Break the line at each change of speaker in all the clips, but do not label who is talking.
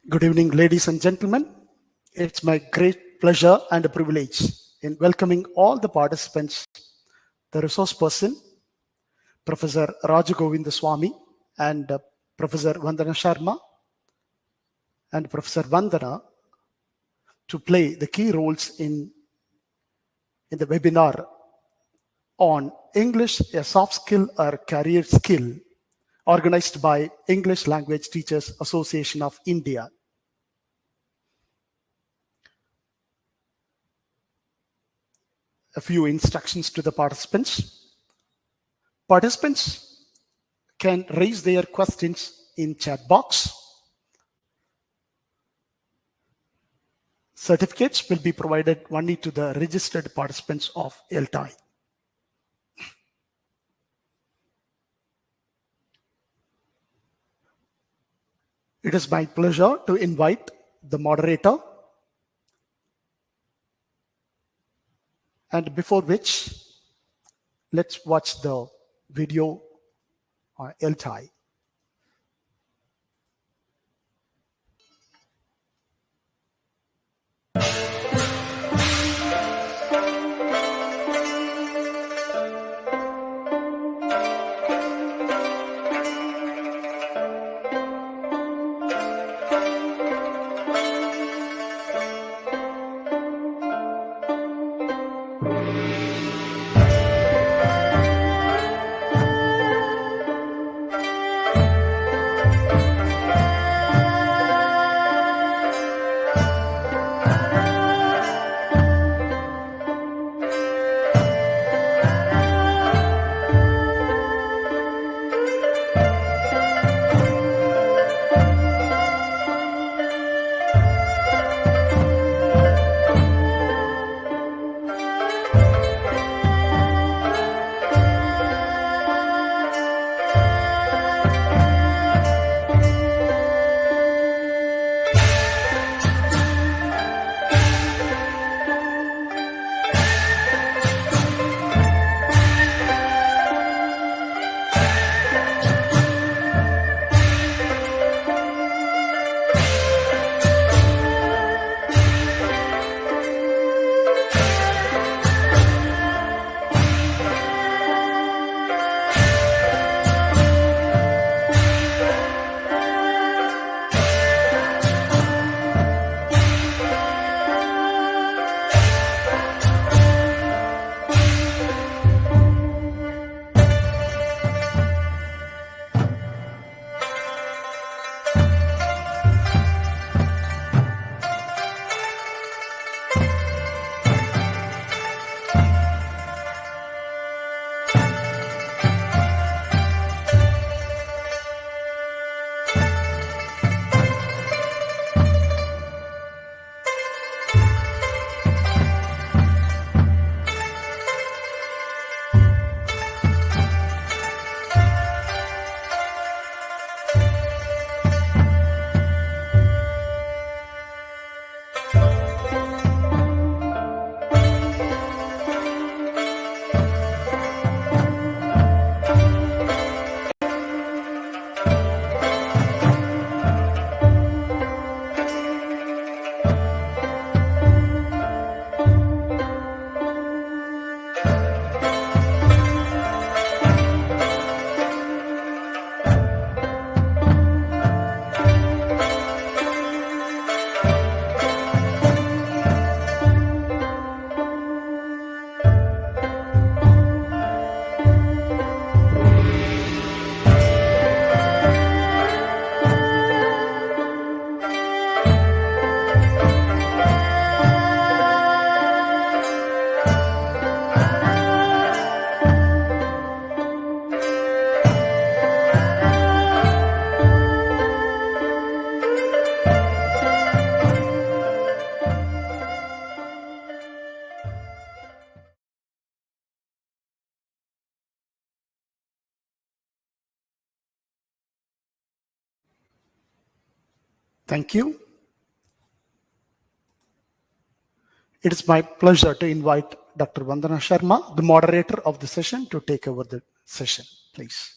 Good evening, ladies and gentlemen. It's my great pleasure and a privilege in welcoming all the participants, the resource person, Professor Govindasamy and Professor Vandana Sharma and Professor Vandana to play the key roles in the webinar on English, a soft skill or career skill, organized by English Language Teachers Association of India. A few instructions to the participants. Participants can raise their questions in chat box. Certificates will be provided only to the registered participants of ELTAI. It is my pleasure to invite the moderator, and before which, let's watch the video on ELTAI. Thank you. It is my pleasure to invite Dr. Vandana Sharma, the moderator of the session, to take over the session, please.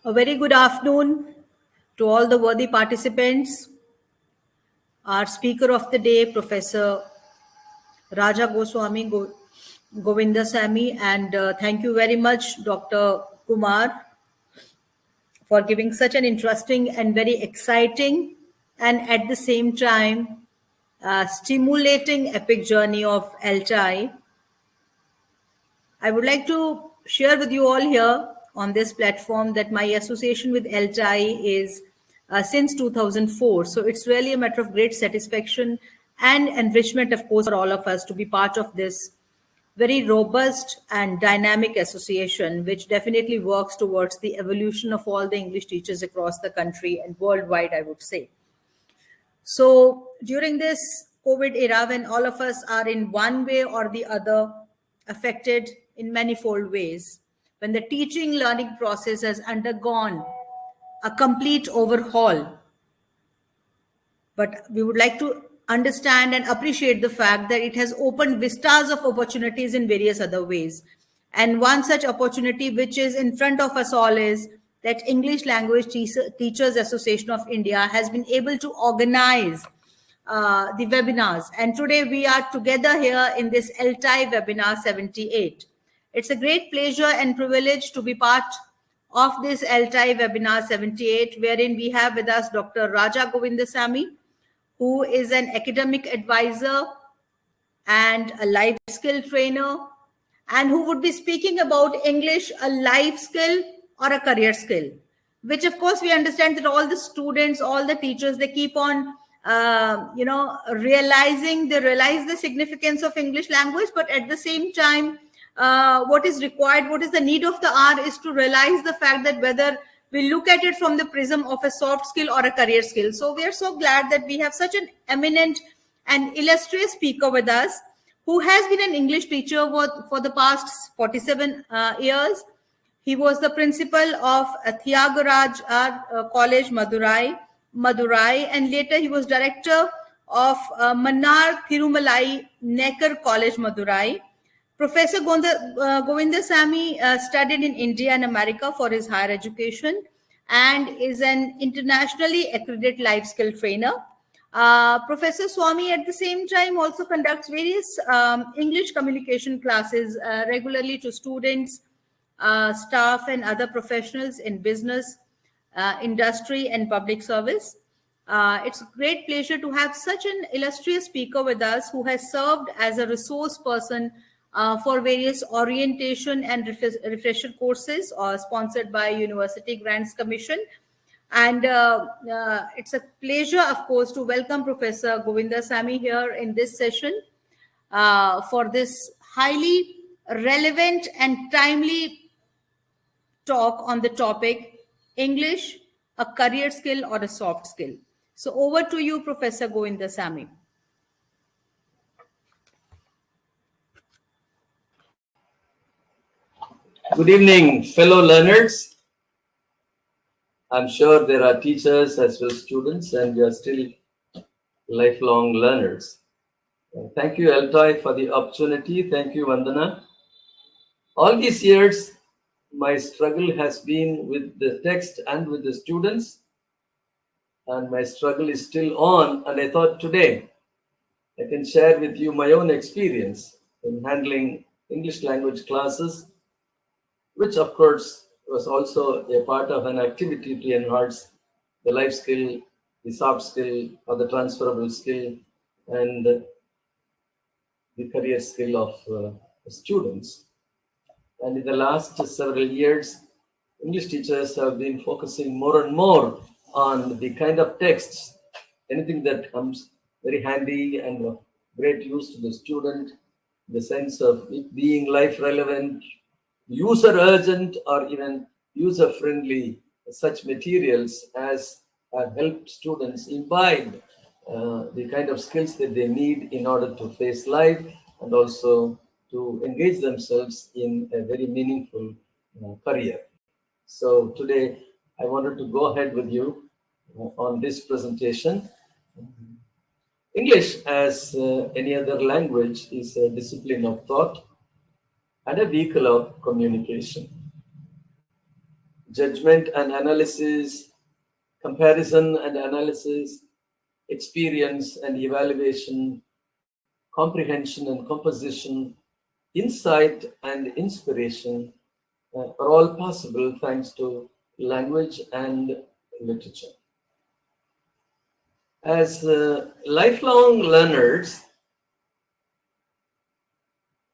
A very good afternoon to all the worthy participants. Our speaker of the day, Professor Raja Goswami Govindasamy, and thank you very much, Dr. Kumar, for giving such an interesting and very exciting and at the same time stimulating epic journey of ELTAI. I would like to share with you all here on this platform that my association with ELTAI is since 2004. So it's really a matter of great satisfaction and enrichment, of course, for all of us to be part of this very robust and dynamic association, which definitely works towards the evolution of all the English teachers across the country and worldwide, I would say. So during this COVID era, when all of us are in one way or the other affected in manifold ways, when the teaching learning process has undergone a complete overhaul, but we would like to understand and appreciate the fact that it has opened vistas of opportunities in various other ways. And one such opportunity which is in front of us all is that English Language Teachers Association of India has been able to organize the webinars. And today we are together here in this ELTAI webinar 78. It's a great pleasure and privilege to be part of this ELTAI webinar 78, wherein we have with us Dr. Raja Govindasamy, who is an academic advisor and a life skill trainer, and who would be speaking about English, a life skill or a career skill, which of course we understand that all the students, all the teachers, they keep on they realize the significance of English language, but at the same time, what is required, what is the need of the hour is to realize the fact that whether we look at it from the prism of a soft skill or a career skill. So we are so glad that we have such an eminent and illustrious speaker with us, who has been an English teacher for the past 47 years. He was the principal of Thiagaraj College, Madurai, and later he was director of Mannar Thirumalai Nekkar College, Madurai. Professor Govindasamy studied in India and America for his higher education and is an internationally accredited life skill trainer. Professor Swami at the same time also conducts various English communication classes regularly to students, staff and other professionals in business, industry and public service. It's a great pleasure to have such an illustrious speaker with us who has served as a resource person for various orientation and refresher courses sponsored by University Grants Commission. And it's a pleasure, of course, to welcome Professor Govindasamy here in this session for this highly relevant and timely talk on the topic English, a career skill or a soft skill. So over to you, Professor Govindasamy.
Good evening, fellow learners. I'm sure there are teachers as well as students, and we are still lifelong learners. Thank you, ELTAI, for the opportunity. Thank you, Vandana. All these years, my struggle has been with the text and with the students, and my struggle is still on. And I thought today I can share with you my own experience in handling English language classes, which of course was also a part of an activity to enhance the life skill, the soft skill or the transferable skill, and the career skill of students. And in the last several years, English teachers have been focusing more and more on the kind of texts, anything that comes very handy and of great use to the student, in the sense of it being life relevant, user urgent or even user friendly, such materials as have helped students imbibe the kind of skills that they need in order to face life and also to engage themselves in a very meaningful career. So today I wanted to go ahead with you on this presentation. English, as any other language, is a discipline of thought and a vehicle of communication. judgment and analysis, comparison and analysis, experience and evaluation, comprehension and composition, insight and inspiration are all possible thanks to language and literature. As lifelong learners,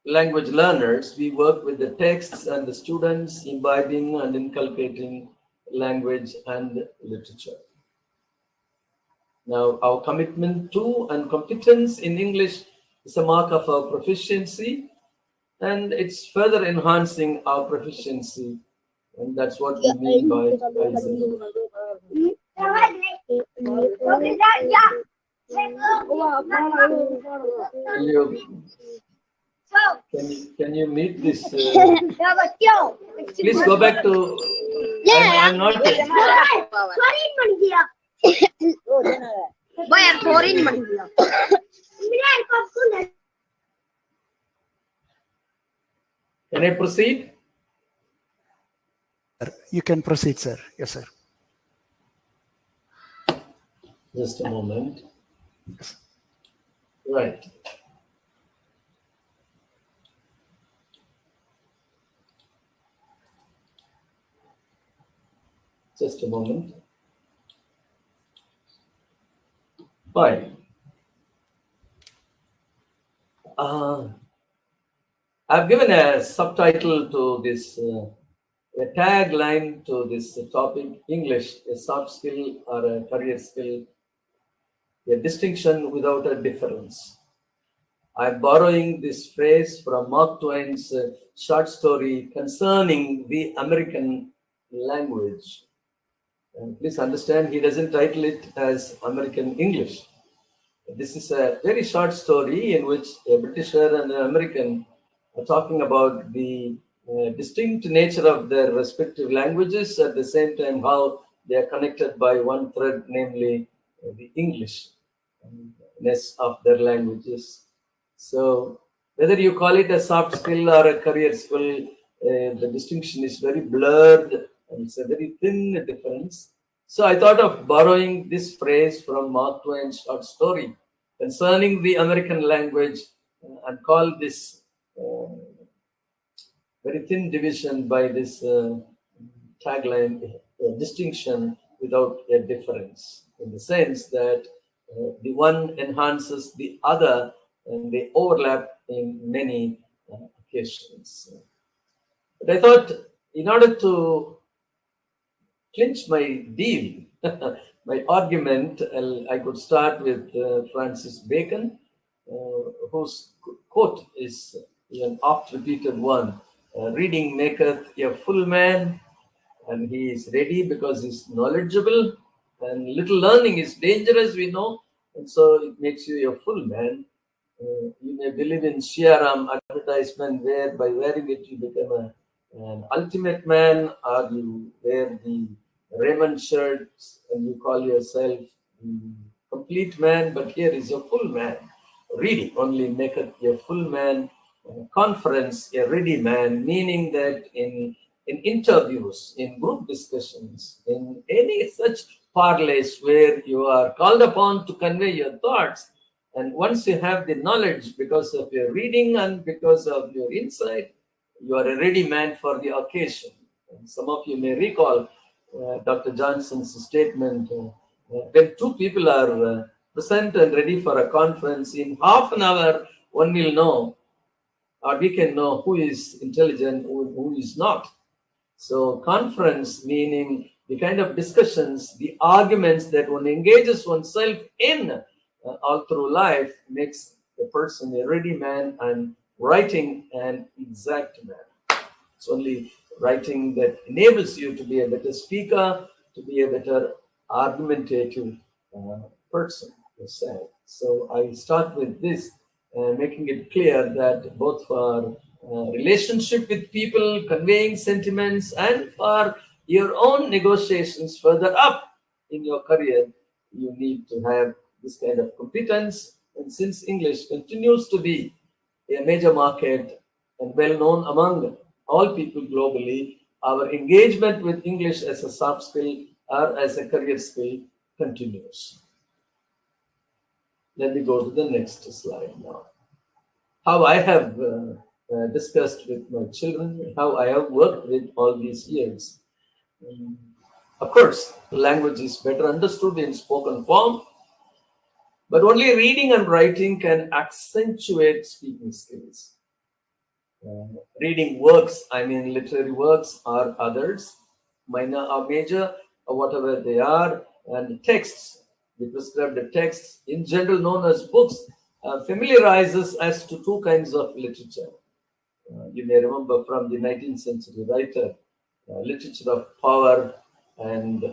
language learners, we work with the texts and the students, imbibing and inculcating language and literature. Now, our commitment to and competence in English is a mark of our proficiency, and it's further enhancing our proficiency, and that's what we mean by Kaizen. Can you meet this? Please go back to. I'm not. Can I proceed?
You can proceed, sir. Yes, sir.
Just a moment. Right. Just a moment. Fine. I've given a subtitle to this, a tagline to this topic: English, a soft skill or a career skill, a distinction without a difference. I'm borrowing this phrase from Mark Twain's short story concerning the American language. And please understand, he doesn't title it as American English. This is a very short story in which a Britisher and an American are talking about the distinct nature of their respective languages, at the same time how they are connected by one thread, namely the Englishness of their languages. So whether you call it a soft skill or a career skill, the distinction is very blurred and it's a very thin difference. So I thought of borrowing this phrase from Mark Twain's short story concerning the American language and call this very thin division by this tagline, distinction without a difference, in the sense that the one enhances the other and they overlap in many occasions. But I thought, in order to clinch my deal, my argument, I could start with Francis Bacon, whose quote is an oft-repeated one: reading maketh a full man, and he is ready because he's knowledgeable, and little learning is dangerous, we know, and so it makes you a full man. You may believe in Sharma advertisement, where by wearing it you become an ultimate man, or you wear the Raymond shirts and you call yourself complete man, but here is a full man. Reading only maketh a full man. Conference, a ready man, meaning that in interviews, in group discussions, in any such parleys where you are called upon to convey your thoughts, and once you have the knowledge because of your reading and because of your insight, you are a ready man for the occasion. And some of you may recall Dr. Johnson's statement, when two people are present and ready for a conference, in half an hour one will know, or we can know, who is intelligent, who is not. So conference, meaning the kind of discussions, the arguments that one engages oneself in all through life, makes the person a ready man, and writing an exact man. It's only writing that enables you to be a better speaker, to be a better argumentative person yourself. So I start with this, making it clear that both for relationship with people, conveying sentiments, and for your own negotiations further up in your career, you need to have this kind of competence. And since English continues to be a major market and well known among all people globally, our engagement with English as a soft skill or as a career skill continues. Let me go to the next slide now. How I have discussed with my children, how I have worked with all these years. Of course, language is better understood in spoken form, but only reading and writing can accentuate speaking skills. Reading works, I mean literary works or others, minor or major, or whatever they are, and texts, the prescribed texts, in general known as books, familiarizes us to two kinds of literature. You may remember from the 19th century writer, literature of power and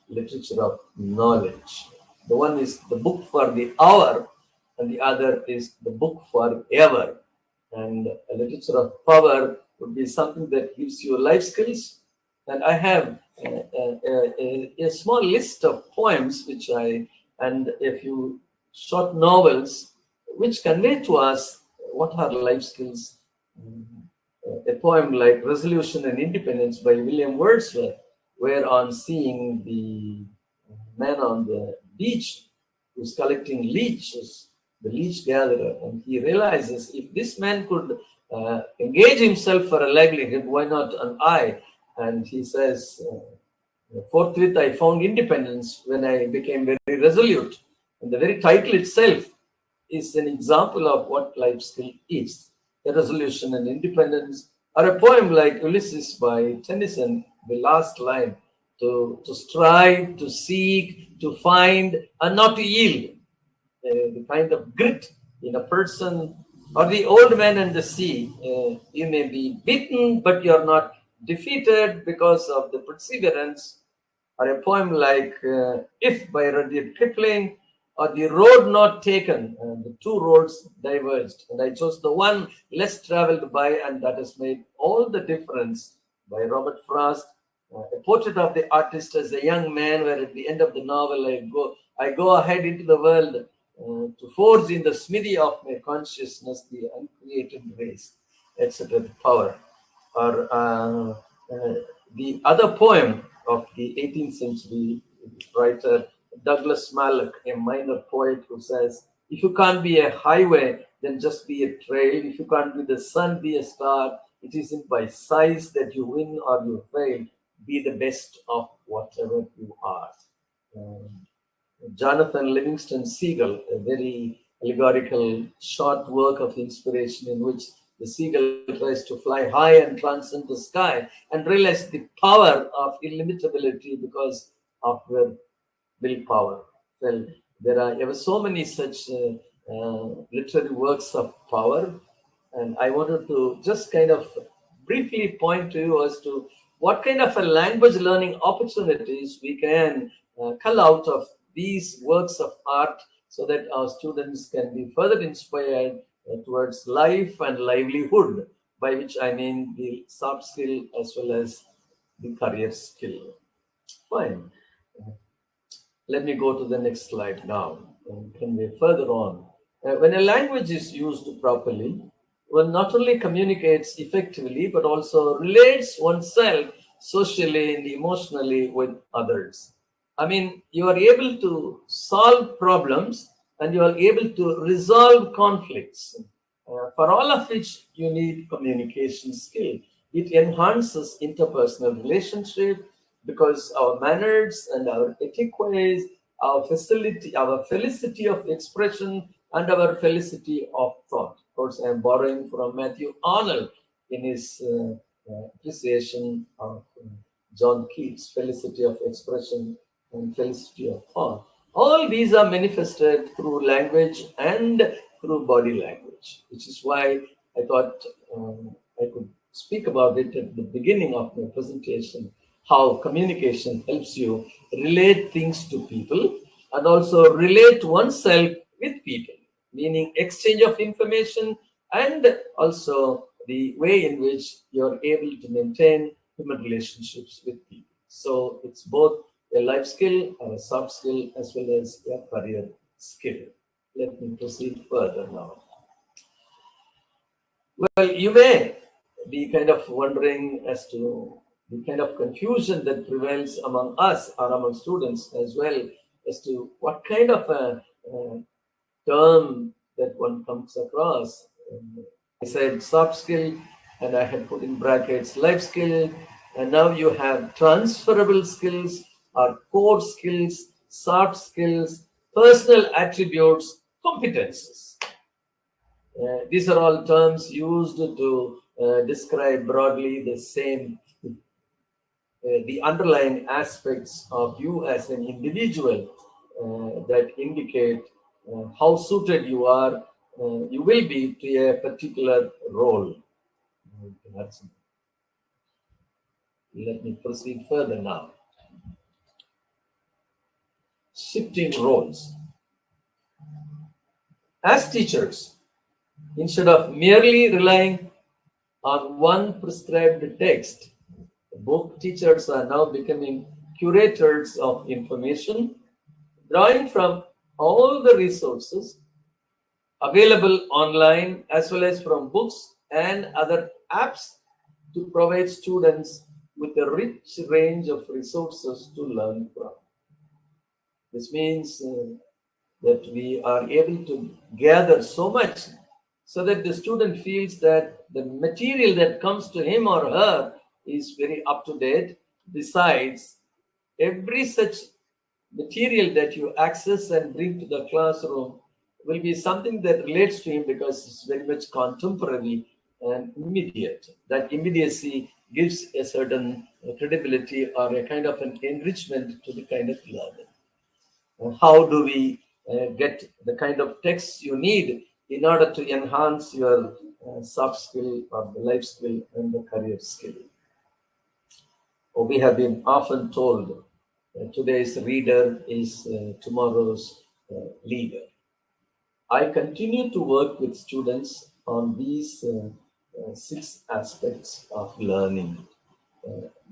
literature of knowledge. The one is the book for the hour, and the other is the book for ever. And a literature of power would be something that gives you life skills. And I have a small list of poems and a few short novels which convey to us what are life skills. A poem like Resolution and Independence by William Wordsworth, where on seeing the man on the beach who's collecting leeches, the leech gatherer, and he realizes if this man could engage himself for a livelihood, why not an I? And he says, forthwith I found independence when I became very resolute. And the very title itself is an example of what life skill is. The Resolution and Independence, or a poem like Ulysses by Tennyson, the last line, to strive, to seek, to find, and not to yield. The kind of grit in a person, or the old man and the sea. You may be beaten, but you're not defeated because of the perseverance. Or a poem like If by Rudyard Kipling, or The Road Not Taken. The two roads diverged, and I chose the one less traveled by, and that has made all the difference, by Robert Frost. A portrait of the artist as a young man, where at the end of the novel I go ahead into the world to forge in the smithy of my consciousness the uncreated race, etc. The power. Or the other poem of the 18th century writer Douglas Malloch, a minor poet, who says, if you can't be a highway, then just be a trail. If you can't be the sun, be a star. It isn't by size that you win or you fail. Be the best of whatever you are. Jonathan Livingston Seagull, a very allegorical short work of inspiration in which the seagull tries to fly high and transcend the sky and realize the power of illimitability because of the willpower. Well, there are ever so many such literary works of power, and I wanted to just kind of briefly point to you as to what kind of a language learning opportunities we can cull out of these works of art, so that our students can be further inspired towards life and livelihood, by which I mean the soft skill as well as the career skill. Fine. Let me go to the next slide now and convey further on. When a language is used properly, one not only communicates effectively, but also relates oneself socially and emotionally with others. I mean, you are able to solve problems and you are able to resolve conflicts, for all of which you need communication skill. It enhances interpersonal relationship because our manners and our etiquette, our felicity of expression, and our felicity of thought. Of course, I am borrowing from Matthew Arnold in his appreciation of John Keats' felicity of expression and felicity of thought. All these are manifested through language and through body language, which is why I thought I could speak about it at the beginning of my presentation, how communication helps you relate things to people and also relate oneself with people, meaning exchange of information and also the way in which you're able to maintain human relationships with people. So it's both a life skill or a soft skill as well as a career skill. Let me proceed further now. Well, you may be kind of wondering as to the kind of confusion that prevails among us or among students as well as to what kind of a term that one comes across. I said soft skill, and I had put in brackets life skill, and now you have transferable skills or core skills, soft skills, personal attributes, competences. These are all terms used to describe broadly the same, the underlying aspects of you as an individual that indicate how suited you are, you will be to a particular role. Let me proceed further now. Shifting roles. As teachers, instead of merely relying on one prescribed text, book teachers are now becoming curators of information, drawing from all the resources available online as well as from books and other apps to provide students with a rich range of resources to learn from. This means that we are able to gather so much so that the student feels that the material that comes to him or her is very up to date. Besides, every such material that you access and bring to the classroom will be something that relates to him because it's very much contemporary and immediate. That immediacy gives a certain credibility or a kind of an enrichment to the kind of learning. How do we get the kind of texts you need in order to enhance your soft skill or the life skill and the career skill? We have been often told today's reader is tomorrow's leader. I continue to work with students on these 6 aspects of learning,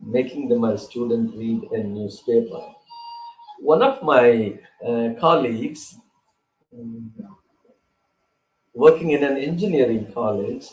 making them a student read a newspaper. One of my colleagues working in an engineering college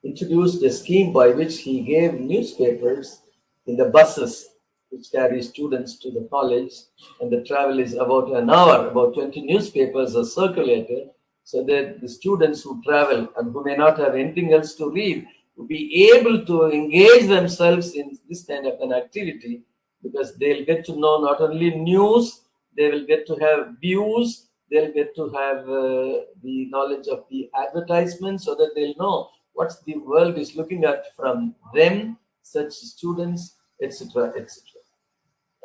introduced a scheme by which he gave newspapers in the buses which carry students to the college, and the travel is about an hour. About 20 newspapers are circulated so that the students who travel and who may not have anything else to read will be able to engage themselves in this kind of an activity, because they'll get to know not only news, they will get to have views, they'll get to have the knowledge of the advertisements, so that they'll know what the world is looking at from them, such students, etc., etc.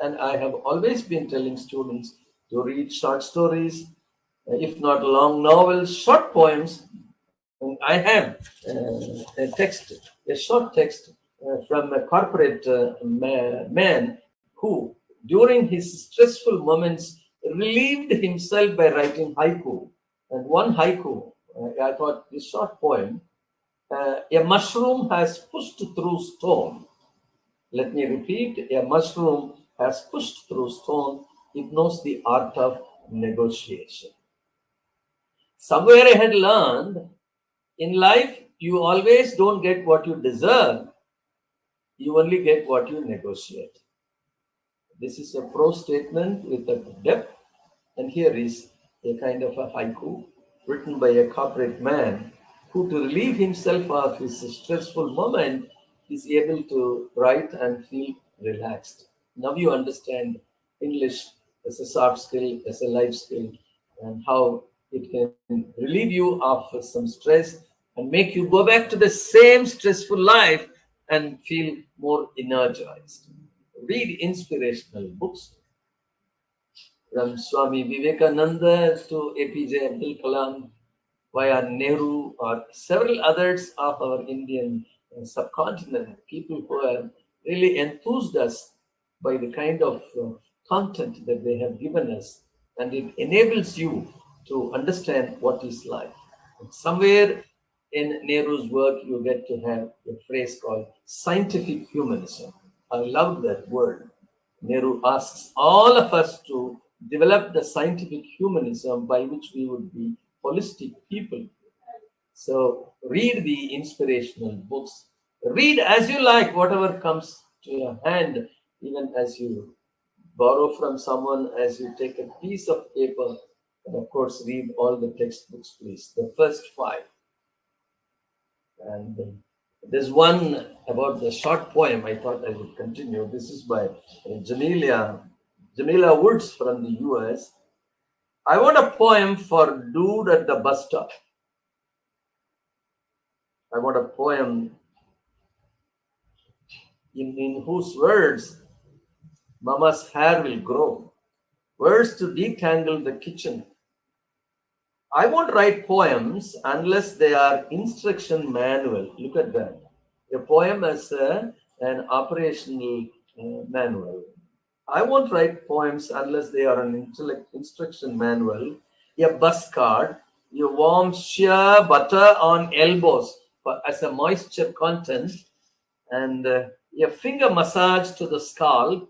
And I have always been telling students to read short stories, if not long novels, short poems. And I have a short text from a corporate man who, during his stressful moments, relieved himself by writing haiku. And one haiku, I thought this short poem, a mushroom has pushed through stone. Let me repeat, a mushroom has pushed through stone. It knows the art of negotiation. Somewhere I had learned, in life, you always don't get what you deserve. You only get what you negotiate. This is a prose statement with a depth. And here is a kind of a haiku written by a corporate man who, to relieve himself of his stressful moment, is able to write and feel relaxed. Now you understand English as a soft skill, as a life skill, and how it can relieve you of some stress and make you go back to the same stressful life and feel more energized. Read inspirational books from Swami Vivekananda to APJ Abdul Kalam, via Nehru, or several others of our Indian subcontinent, people who have really enthused us by the kind of content that they have given us, and it enables you to understand what is life. And somewhere in Nehru's work, you get to have a phrase called scientific humanism. I love that word. Nehru asks all of us to develop the scientific humanism by which we would be holistic people. So read the inspirational books, Read as you like, whatever comes to your hand, even as you borrow from someone, as you take a piece of paper, and of course, read all the textbooks, please. The first 5. And there's one about the short poem I thought I would continue. This is by Jamila Woods from the US. I want a poem for dude at the bus stop. I want a poem in whose words Mama's hair will grow. Words to detangle the kitchen. I won't write poems unless they are instruction manual. Look at that. A poem as an operational manual. I won't write poems unless they are an instruction manual, a bus card, a warm sheer butter on elbows as a moisture content, and a finger massage to the scalp,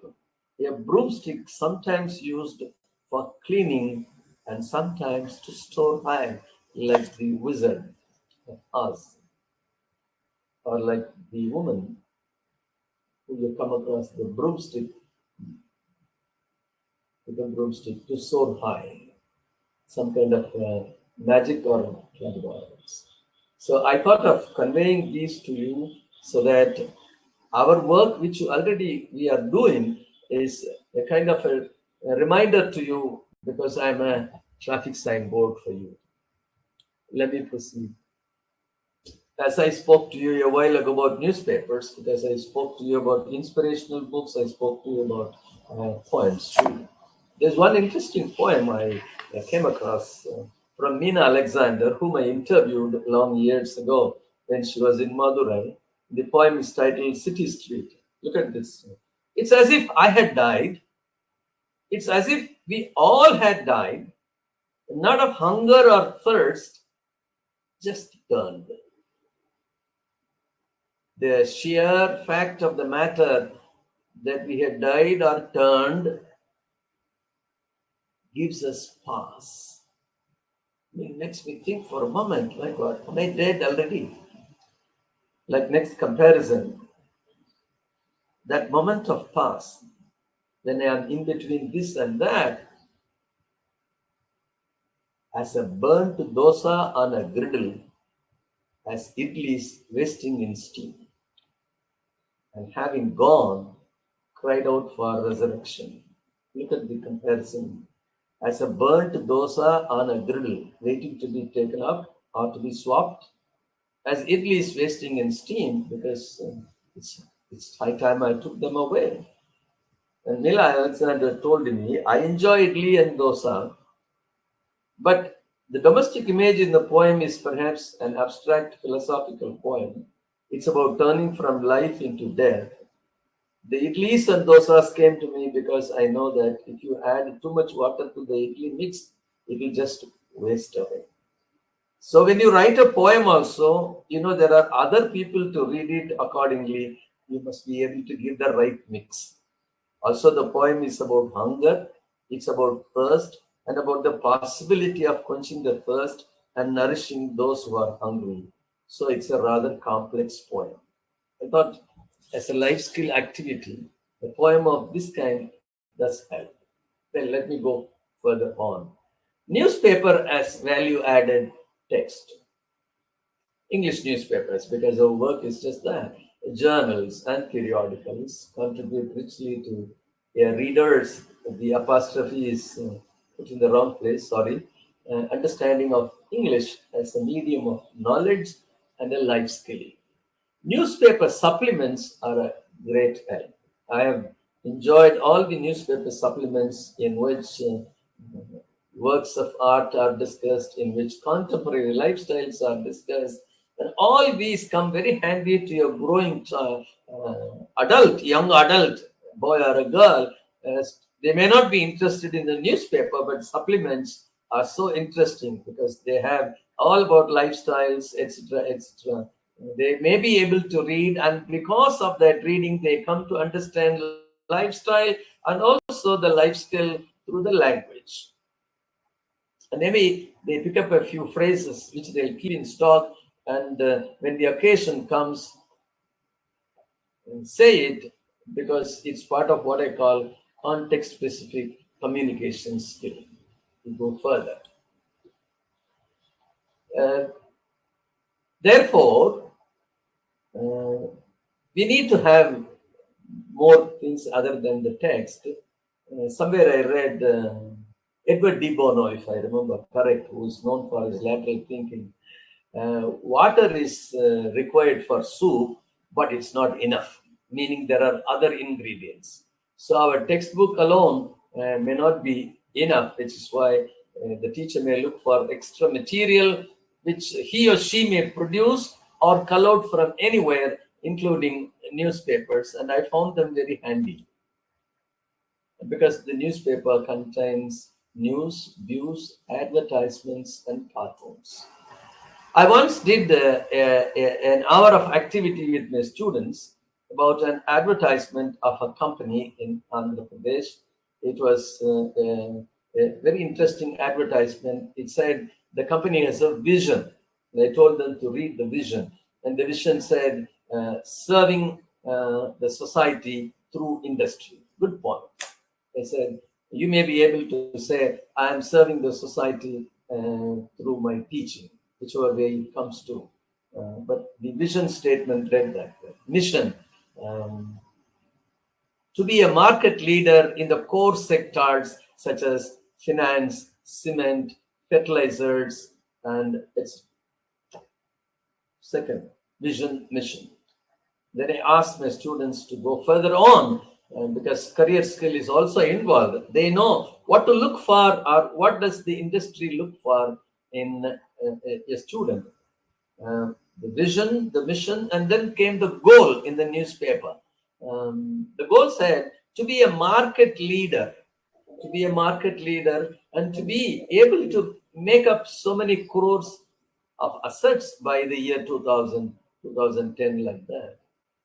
a broomstick sometimes used for cleaning and sometimes to store high, like the Wizard of Oz, or like the woman who you come across the broomstick with a broomstick to soar high, some kind of magic or clairvoyance. So I thought of conveying these to you so that our work, which we are doing, is a kind of a reminder to you, because I'm a traffic sign board for you. Let me proceed. As I spoke to you a while ago about newspapers, as I spoke to you about inspirational books, I spoke to you about poems too. There's one interesting poem I came across from Meena Alexander, whom I interviewed long years ago when she was in Madurai. The poem is titled City Street. Look at this. It's as if I had died. It's as if we all had died, not of hunger or thirst, just turned. The sheer fact of the matter that we had died or turned gives us pause. It makes me think for a moment, my God, am I dead already? Like next comparison, that moment of pause, when I am in between this and that, as a burnt dosa on a griddle, as idlis wasting in steam, and having gone, cried out for resurrection. Look at the comparison. As a burnt dosa on a griddle, waiting to be taken up or to be swapped, as idli is wasting in steam, because it's high time I took them away. And Nila Alexander told me, I enjoy idli and dosa, but the domestic image in the poem is perhaps an abstract philosophical poem. It's about turning from life into death. The idlis and dosas came to me because I know that if you add too much water to the idli mix, it will just waste away. So when you write a poem also, there are other people to read it accordingly. You must be able to give the right mix. Also, the poem is about hunger, it's about thirst, and about the possibility of quenching the thirst and nourishing those who are hungry. So it's a rather complex poem. I thought, as a life skill activity, a poem of this kind does help. Then let me go further on. Newspaper as value-added text. English newspapers, because our work is just that. Journals and periodicals contribute richly to readers. The apostrophe is put in the wrong place, sorry. Understanding of English as a medium of knowledge and a life skill. Newspaper supplements are a great help. I have enjoyed all the newspaper supplements in which works of art are discussed, in which contemporary lifestyles are discussed. And all these come very handy to your growing young adult, boy or a girl. They may not be interested in the newspaper, but supplements are so interesting because they have all about lifestyles, etc., etc. They may be able to read, and because of that reading, they come to understand lifestyle and also the life skill through the language. And maybe they pick up a few phrases which they'll keep in stock, and when the occasion comes, say it because it's part of what I call context-specific communication skill. To go further. Therefore, we need to have more things other than the text. Somewhere I read Edward de Bono, if I remember correct, who is known for his lateral thinking. Water is required for soup, but it's not enough, meaning there are other ingredients. So our textbook alone may not be enough, which is why the teacher may look for extra material which he or she may produce or cull out from anywhere, including newspapers, and I found them very handy because the newspaper contains news, views, advertisements, and cartoons. I once did an hour of activity with my students about an advertisement of a company in Andhra Pradesh. It was a very interesting advertisement. It said the company has a vision. I told them to read the vision, and the vision said serving the society through industry. Good point. I said, you may be able to say, I am serving the society through my teaching, whichever way it comes to. But the vision statement read that way. Mission, to be a market leader in the core sectors such as finance, cement, fertilizers, and its second, vision, mission. Then I asked my students to go further on because career skill is also involved. They know what to look for or what does the industry look for in a student. The vision, the mission, and then came the goal in the newspaper. The goal said to be a market leader, and to be able to make up so many crores of assets by the year 2000, 2010, like that.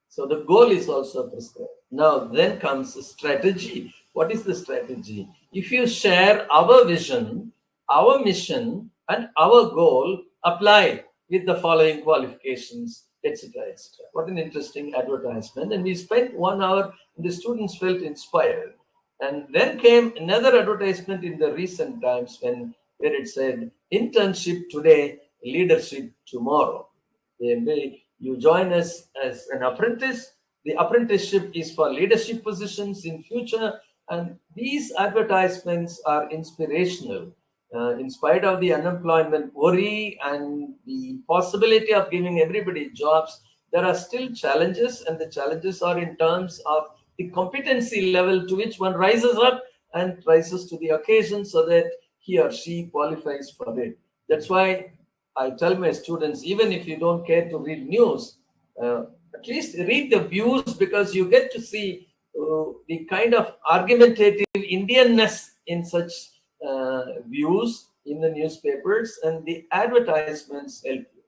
So the goal is also prescribed. Now, then comes the strategy. What is the strategy? If you share our vision, our mission, and our goal, apply with the following qualifications, etc., etc. What an interesting advertisement. And we spent 1 hour, and the students felt inspired. And then came another advertisement in the recent times where it said, internship today, leadership tomorrow. You join us as an apprentice. The apprenticeship is for leadership positions in future. And these advertisements are inspirational. In spite of the unemployment worry and the possibility of giving everybody jobs, there are still challenges, and the challenges are in terms of the competency level to which one rises up and rises to the occasion so that he or she qualifies for it. That's why I tell my students, even if you don't care to read news, at least read the views, because you get to see the kind of argumentative Indianness in such views in the newspapers, and the advertisements help you.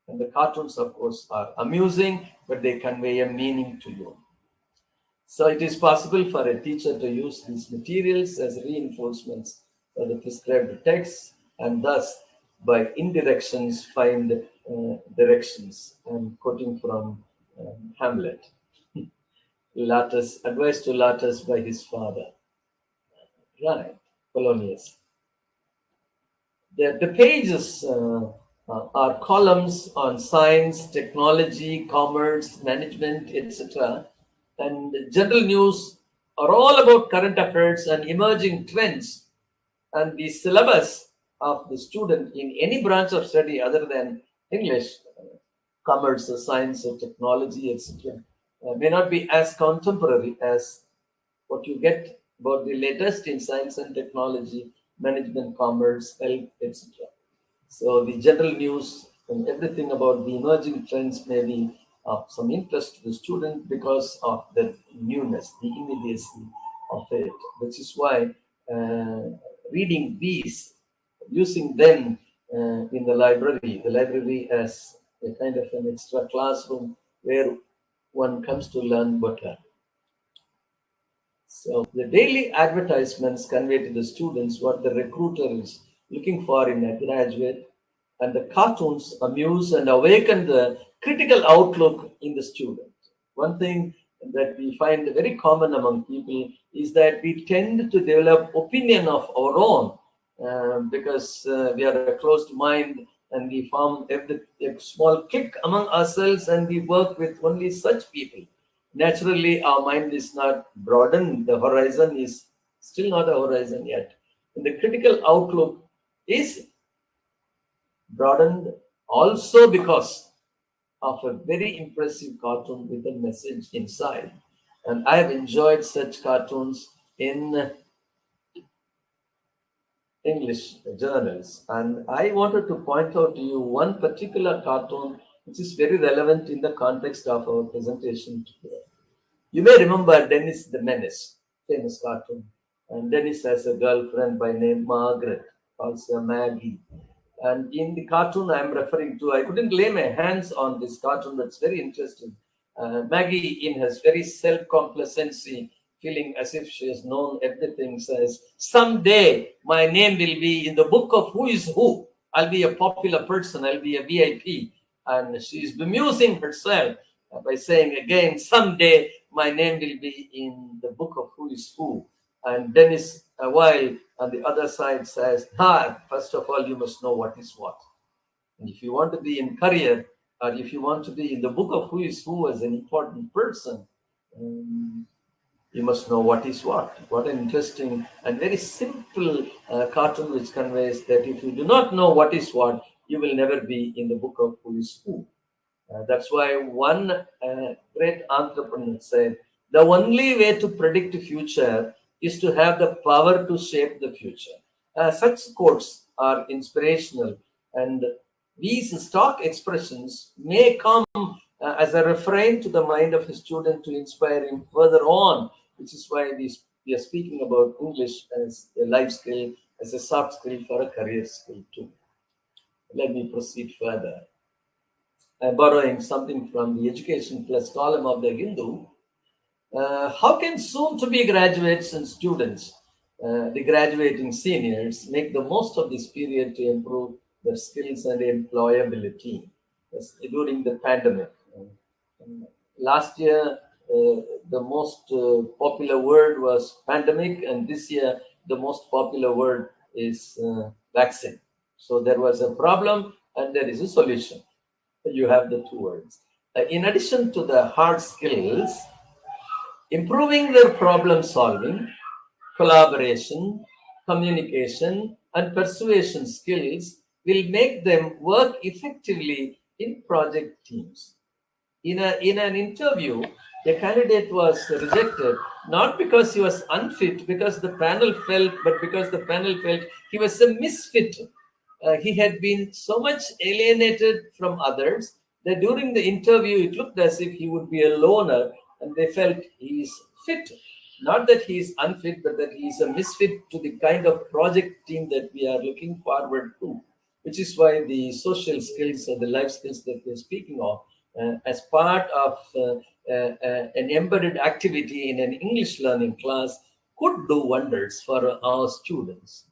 And the cartoons, of course, are amusing, but they convey a meaning to you. So it is possible for a teacher to use these materials as reinforcements for the prescribed text, and thus by indirections find directions. I'm quoting from Hamlet. Latus, advice to Latus by his father. Right, Polonius. The pages are columns on science, technology, commerce, management, etc. And general news are all about current affairs and emerging trends. And the syllabus of the student in any branch of study other than English, commerce, science, or technology, etc., may not be as contemporary as what you get about the latest in science and technology, management, commerce, health, etc. So the general news and everything about the emerging trends may be of some interest to the student because of the newness, the immediacy of it, which is why reading these, using them in the library as a kind of an extra classroom where one comes to learn better. So the daily advertisements convey to the students what the recruiter is looking for in a graduate, and the cartoons amuse and awaken the critical outlook in the student. One thing that we find very common among people is that we tend to develop opinion of our own because we are a closed mind, and we form a small clique among ourselves, and we work with only such people. Naturally, our mind is not broadened. The horizon is still not a horizon yet. And the critical outlook is broadened also because of a very impressive cartoon with a message inside. And I have enjoyed such cartoons in English journals. And I wanted to point out to you one particular cartoon which is very relevant in the context of our presentation today. You may remember Dennis the Menace, famous cartoon. And Dennis has a girlfriend by name Margaret, also Maggie. And in the cartoon I'm referring to, I couldn't lay my hands on this cartoon, but it's very interesting. Maggie, in her very self-complacency, feeling as if she has known everything, says, someday my name will be in the book of who is who. I'll be a popular person, I'll be a VIP. And she's bemusing herself by saying again, someday my name will be in the book of who is who. And Dennis, a while on the other side, says, first of all, you must know what is what. And if you want to be in career, or if you want to be in the book of who is who as an important person, you must know what is what. What an interesting and very simple cartoon which conveys that if you do not know what is what, you will never be in the book of who is who. That's why one great entrepreneur said, the only way to predict the future is to have the power to shape the future. Such quotes are inspirational, and these stock expressions may come as a refrain to the mind of a student to inspire him further on, which is why we are speaking about English as a life skill, as a soft skill for a career skill too. Let me proceed further. Borrowing something from the Education Plus column of the Hindu, how can soon-to-be graduates and students, the graduating seniors, make the most of this period to improve their skills and employability during the pandemic? Last year, the most popular word was pandemic, and this year, the most popular word is vaccine. So there was a problem and there is a solution. You have the two words. In addition to the hard skills, improving their problem solving, collaboration, communication, and persuasion skills will make them work effectively in project teams. In an interview, a candidate was rejected not because he was unfit, because the panel felt, but because the panel felt he was a misfit. He had been so much alienated from others that during the interview it looked as if he would be a loner, and they felt he is fit. Not that he is unfit, but that he is a misfit to the kind of project team that we are looking forward to, which is why the social skills or the life skills that we're speaking of as part of an embedded activity in an English learning class could do wonders for our students.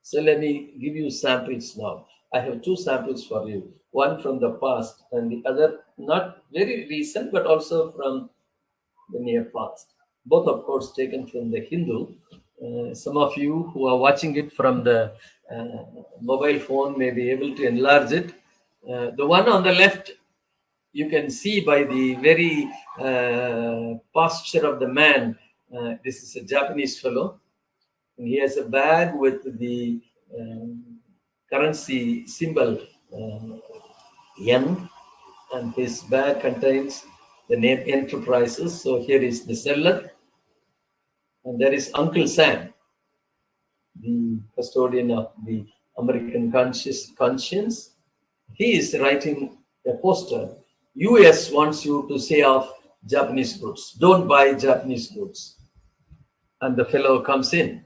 So let me give you samples now. I have two samples for you, one from the past and the other not very recent, but also from the near past. Both, of course, taken from the Hindu. Some of you who are watching it from the mobile phone may be able to enlarge it. The one on the left, you can see by the very posture of the man, this is a Japanese fellow. And he has a bag with the currency symbol yen, and his bag contains the name Enterprises. So here is the seller, and there is Uncle Sam, the custodian of the American conscience. He is writing a poster. US wants you to say off Japanese goods. Don't buy Japanese goods. And the fellow comes in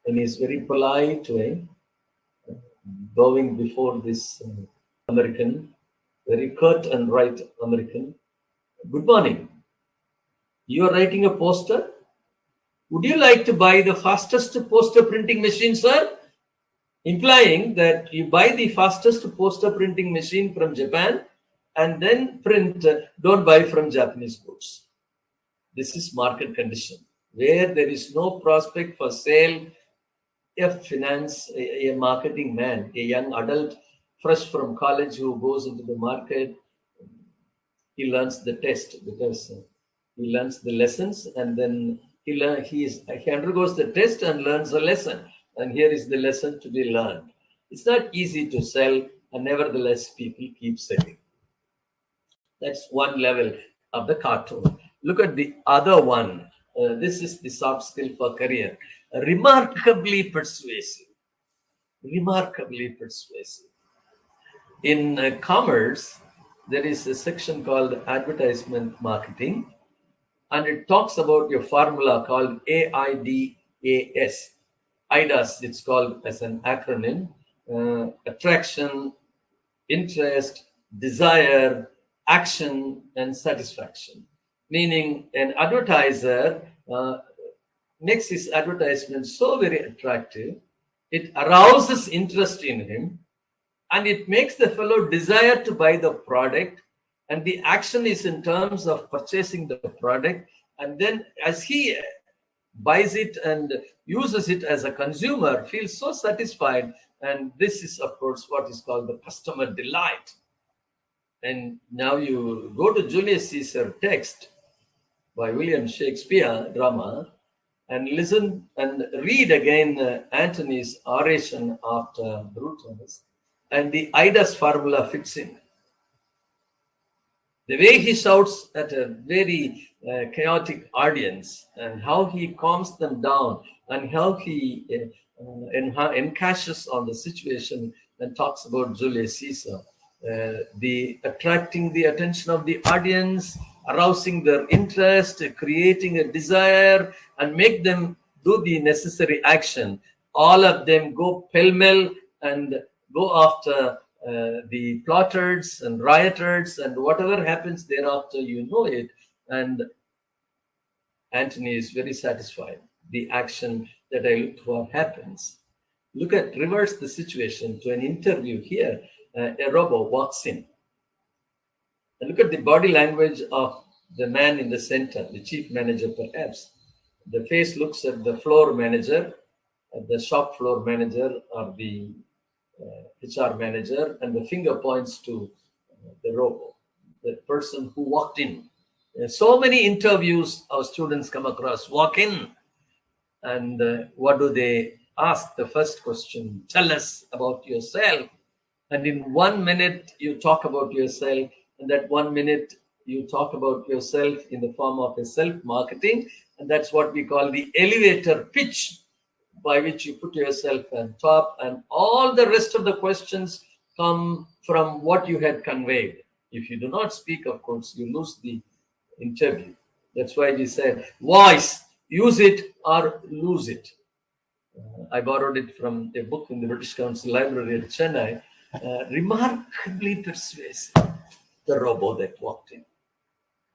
in his very polite way, bowing before this American, very curt and right American. Good morning. You are writing a poster? Would you like to buy the fastest poster printing machine, sir? Implying that you buy the fastest poster printing machine from Japan and then print, don't buy from Japanese goods. This is market condition. Where there is no prospect for sale, a marketing man, a young adult fresh from college who goes into the market, he learns the test because he learns the lessons, and then he undergoes the test and learns a lesson. And here is the lesson to be learned. It's not easy to sell, and nevertheless people keep selling. That's one level of the cartoon. Look at the other one. This is the soft skill for career. Remarkably persuasive. Remarkably persuasive. In commerce, there is a section called advertisement marketing, and it talks about your formula called AIDS. IDAS, it's called as an acronym. Attraction, interest, desire, action, and satisfaction. Meaning an advertiser makes his advertisement so very attractive, it arouses interest in him, and it makes the fellow desire to buy the product, and the action is in terms of purchasing the product. And then as he buys it and uses it as a consumer, feels so satisfied. And this is, of course, what is called the customer delight. And now you go to Julius Caesar text by William Shakespeare drama and listen and read again Antony's oration after Brutus, and the IDAS formula fits in. The way he shouts at a very chaotic audience, and how he calms them down, and how he encashes on the situation and talks about Julius Caesar, the attracting the attention of the audience, arousing their interest, creating a desire, and make them do the necessary action. All of them go pell-mell and go after the plotters and rioters, and whatever happens thereafter, you know it. And Antony is very satisfied. The action that I looked for happens. Reverse the situation to an interview here. A robot walks in. And look at the body language of the man in the center, the chief manager perhaps. The face looks at the floor manager, at the shop floor manager, or the HR manager, and the finger points to the robot, the person who walked in. So many interviews our students come across, walk in, and what do they ask? The first question, tell us about yourself. And in 1 minute, you talk about yourself, and that 1 minute, you talk about yourself in the form of a self-marketing, and that's what we call the elevator pitch, by which you put yourself on top, and all the rest of the questions come from what you had conveyed. If you do not speak, of course, you lose the interview. That's why we said, voice, use it or lose it. I borrowed it from a book in the British Council Library at Chennai. Remarkably persuasive, the robot that walked in.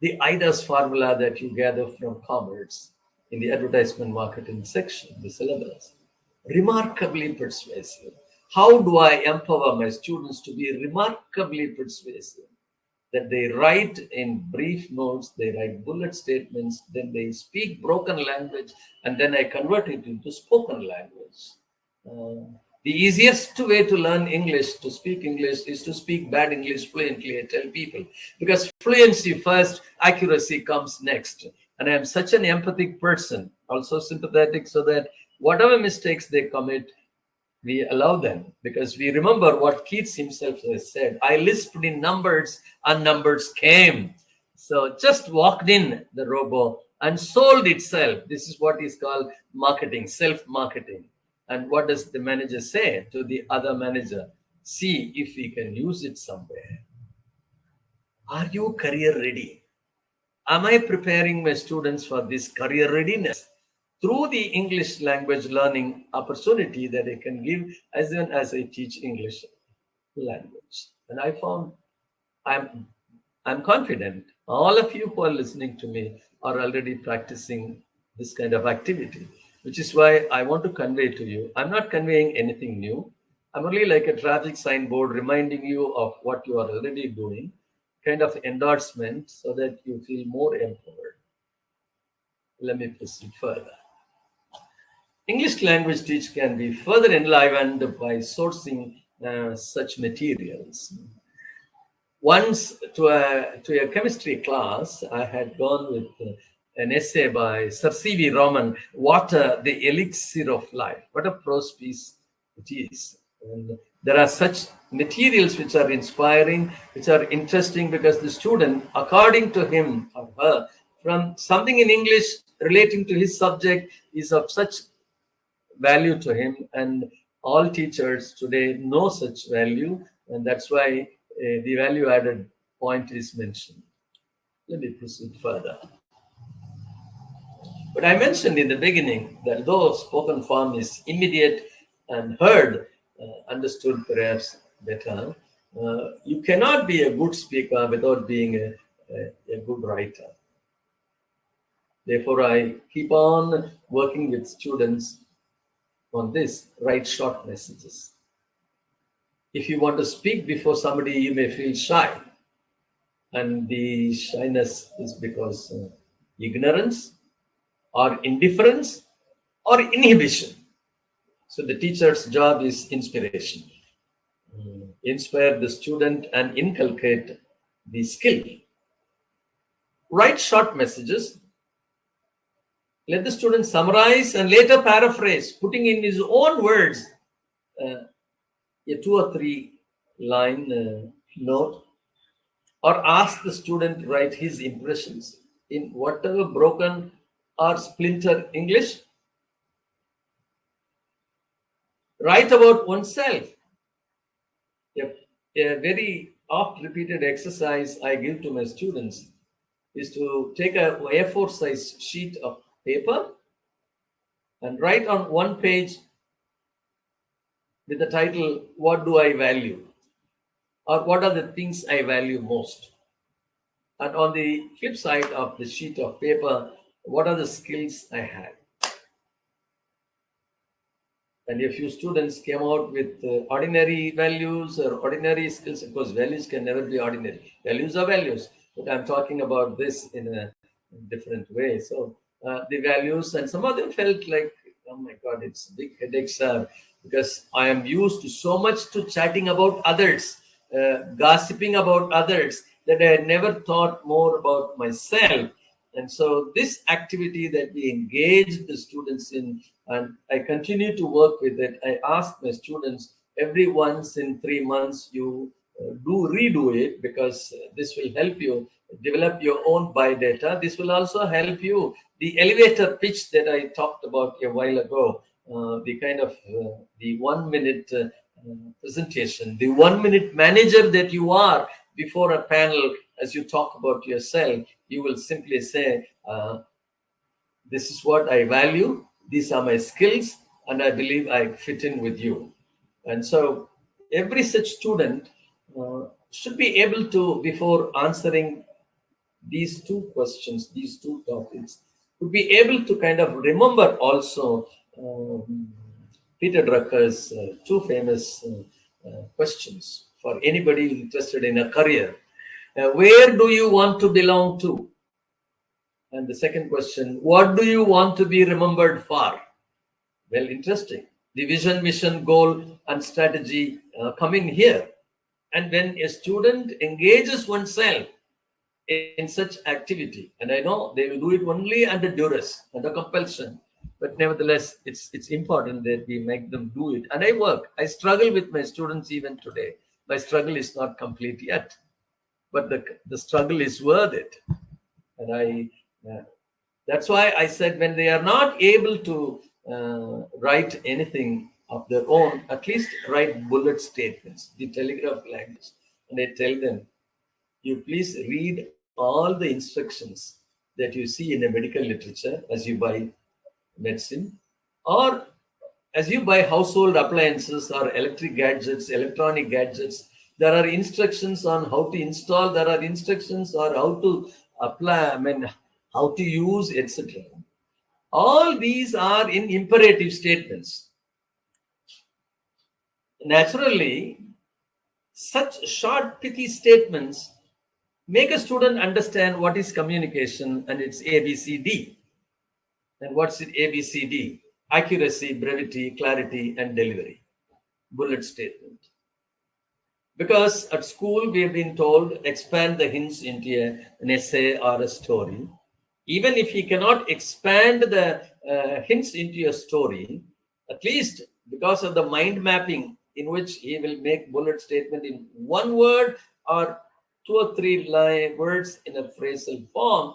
The IDAS formula that you gather from commerce in the advertisement marketing section, the syllabus, remarkably persuasive. How do I empower my students to be remarkably persuasive? That they write in brief notes, they write bullet statements, then they speak broken language, and then I convert it into spoken language. The easiest way to learn English, to speak English, is to speak bad English fluently, I tell people. Because fluency first, accuracy comes next. And I am such an empathic person, also sympathetic, so that whatever mistakes they commit, we allow them. Because we remember what Keats himself has said, I lisped in numbers and numbers came. So just walked in the robo and sold itself. This is what is called marketing, self-marketing. And what does the manager say to the other manager? See if we can use it somewhere. Are you career ready? Am I preparing my students for this career readiness through the English language learning opportunity that I can give as soon as I teach English language? And I found I'm confident all of you who are listening to me are already practicing this kind of activity, which is why I want to convey to you. I'm not conveying anything new. I'm only like a traffic signboard reminding you of what you are already doing, kind of endorsement, so that you feel more empowered. Let me proceed further. English language teach can be further enlivened by sourcing such materials. Once to a chemistry class, I had gone with an essay by Sir C.V. Raman, Water, the Elixir of Life. What a prose piece it is. And there are such materials which are inspiring, which are interesting, because the student, according to him or her, from something in English relating to his subject is of such value to him, and all teachers today know such value, and that's why the value added point is mentioned. Let me proceed further. But I mentioned in the beginning that though spoken form is immediate and heard, understood perhaps better, you cannot be a good speaker without being a good writer. Therefore, I keep on working with students on this: write short messages. If you want to speak before somebody, you may feel shy, and the shyness is because ignorance or indifference or inhibition. So the teacher's job is inspiration. Inspire the student and inculcate the skill. Write short messages. Let the student summarize and later paraphrase, putting in his own words a 2 or 3 line note, or ask the student to write his impressions in whatever broken or splinter English. Write about oneself. A very oft repeated exercise I give to my students is to take a A4 size sheet of paper and write on one page with the title, "What do I value?" or "What are the things I value most?" And on the flip side of the sheet of paper, "What are the skills I have?" And a few students came out with ordinary values or ordinary skills. Of course, values can never be ordinary. Values are values, but I'm talking about this in a different way. So the values, and some of them felt like, oh my God, it's big headaches, because I am used to so much to chatting about others, gossiping about others, that I had never thought more about myself. And so this activity that we engage the students in, and I continue to work with it, I ask my students every once in 3 months, you redo it, because this will help you develop your own biodata. This will also help you. The elevator pitch that I talked about a while ago, the kind of the 1 minute presentation, the 1 minute manager that you are before a panel, as you talk about yourself, you will simply say, this is what I value, these are my skills, and I believe I fit in with you. And so every such student should be able to, before answering these 2 questions, these 2 topics, would be able to kind of remember also Peter Drucker's 2 famous questions for anybody interested in a career. Where do you want to belong to? And the second question, what do you want to be remembered for? Well, interesting. The vision, mission, goal, and strategy come in here. And when a student engages oneself in such activity, and I know they will do it only under duress, under compulsion, but nevertheless, it's important that we make them do it. And I struggle with my students even today. My struggle is not complete yet, but the struggle is worth it. And that's why I said, when they are not able to write anything of their own, at least write bullet statements, the telegraph language. And I tell them, you please read all the instructions that you see in a medical literature as you buy medicine, or as you buy household appliances or electric gadgets, electronic gadgets. There are instructions on how to install, there are instructions on how to apply, how to use, etc. All these are in imperative statements. Naturally, such short, pithy statements make a student understand what is communication and its ABCD. And what's it? ABCD: accuracy, brevity, clarity, and delivery. Bullet statement. Because at school we have been told expand the hints into an essay or a story. Even if he cannot expand the hints into a story, at least because of the mind mapping in which he will make bullet statement in one word or two or three words in a phrasal form,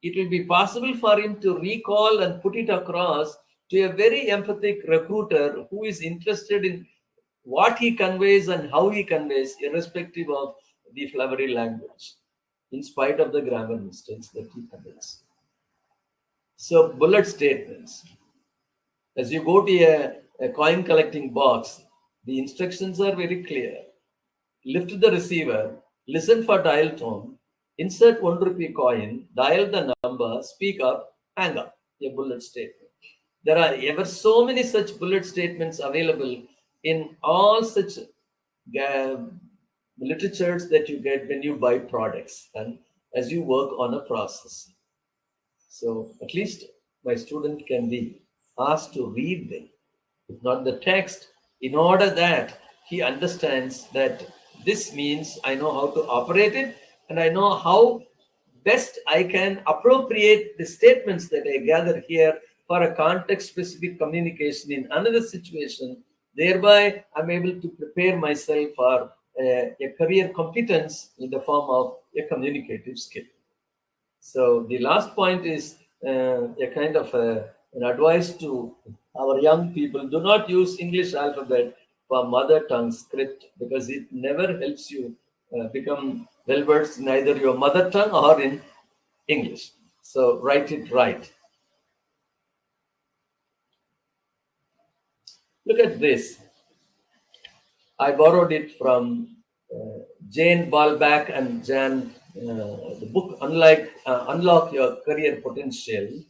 it will be possible for him to recall and put it across to a very empathic recruiter who is interested in what he conveys and how he conveys, irrespective of the flowery language, in spite of the grammar mistakes that he conveys. So, bullet statements. As you go to a coin collecting box, the instructions are very clear. Lift the receiver, listen for dial tone, insert 1 rupee coin, dial the number, speak up, hang up. A bullet statement. There are ever so many such bullet statements available in all such literatures that you get when you buy products and as you work on a process. So at least my student can be asked to read them, if not the text, in order that he understands that this means I know how to operate it and I know how best I can appropriate the statements that I gather here for a context-specific communication in another situation. Thereby, I'm able to prepare myself for a career competence in the form of a communicative skill. So the last point is a kind of an advice to our young people: do not use English alphabet for mother tongue script, because it never helps you become well versed in either your mother tongue or in English. So write it right. Look at this. I borrowed it from Jane Balbach and Jan, the book Unlock Your Career Potential.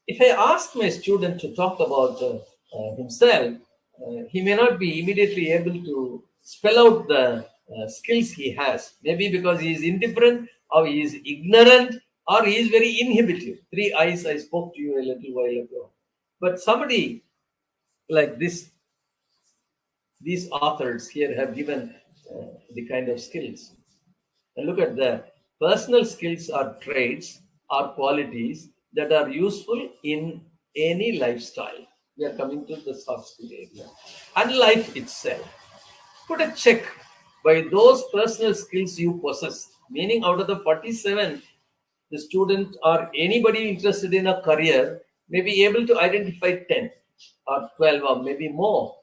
If I ask my student to talk about himself, he may not be immediately able to spell out the skills he has. Maybe because he is indifferent, or he is ignorant, or he is very inhibitive. 3 I's I spoke to you a little while ago. But somebody like this, these authors here have given the kind of skills. And look at the personal skills or traits or qualities that are useful in any lifestyle. We are coming to the soft skill area. And life itself. Put a check by those personal skills you possess. Meaning, out of the 47, the student or anybody interested in a career may be able to identify 10 or 12 or maybe more.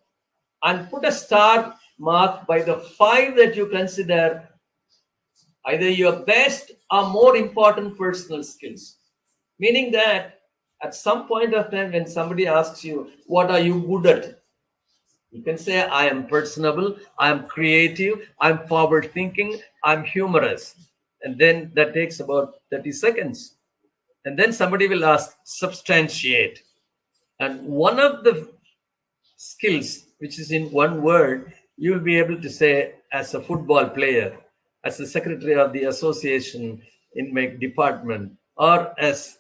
And put a star mark by the 5 that you consider either your best or more important personal skills. Meaning that at some point of time when somebody asks you, what are you good at? You can say, I am personable, I am creative, I'm forward thinking, I'm humorous. And then that takes about 30 seconds. And then somebody will ask, substantiate. And one of the skills, which is in one word, you will be able to say, as a football player, as the secretary of the association in my department, or as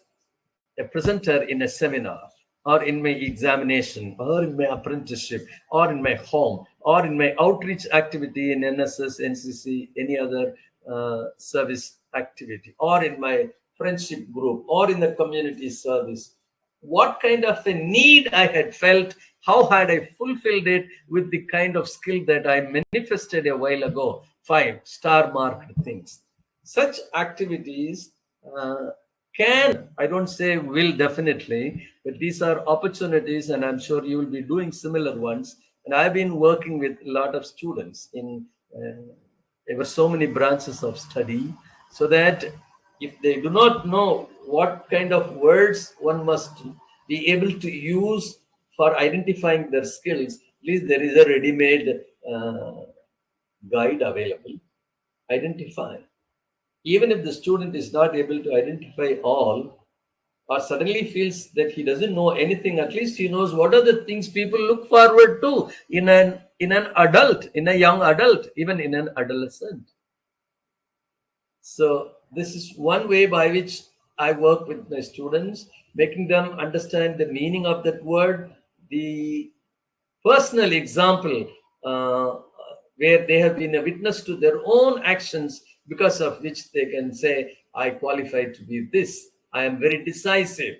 a presenter in a seminar, or in my examination, or in my apprenticeship, or in my home, or in my outreach activity in NSS, NCC, any other service activity, or in my friendship group, or in the community service. What kind of a need I had felt, how had I fulfilled it with the kind of skill that I manifested a while ago. 5 star marked things. Such activities can, I don't say will definitely, but these are opportunities, and I'm sure you will be doing similar ones. And I've been working with a lot of students in ever so many branches of study, so that if they do not know what kind of words one must be able to use for identifying their skills, at least there is a ready-made guide available. Identify. Even if the student is not able to identify all, or suddenly feels that he doesn't know anything, at least he knows what are the things people look forward to in an adult, in a young adult, even in an adolescent. So this is one way by which I work with my students, making them understand the meaning of that word, the personal example where they have been a witness to their own actions, because of which they can say, I qualify to be this. I am very decisive.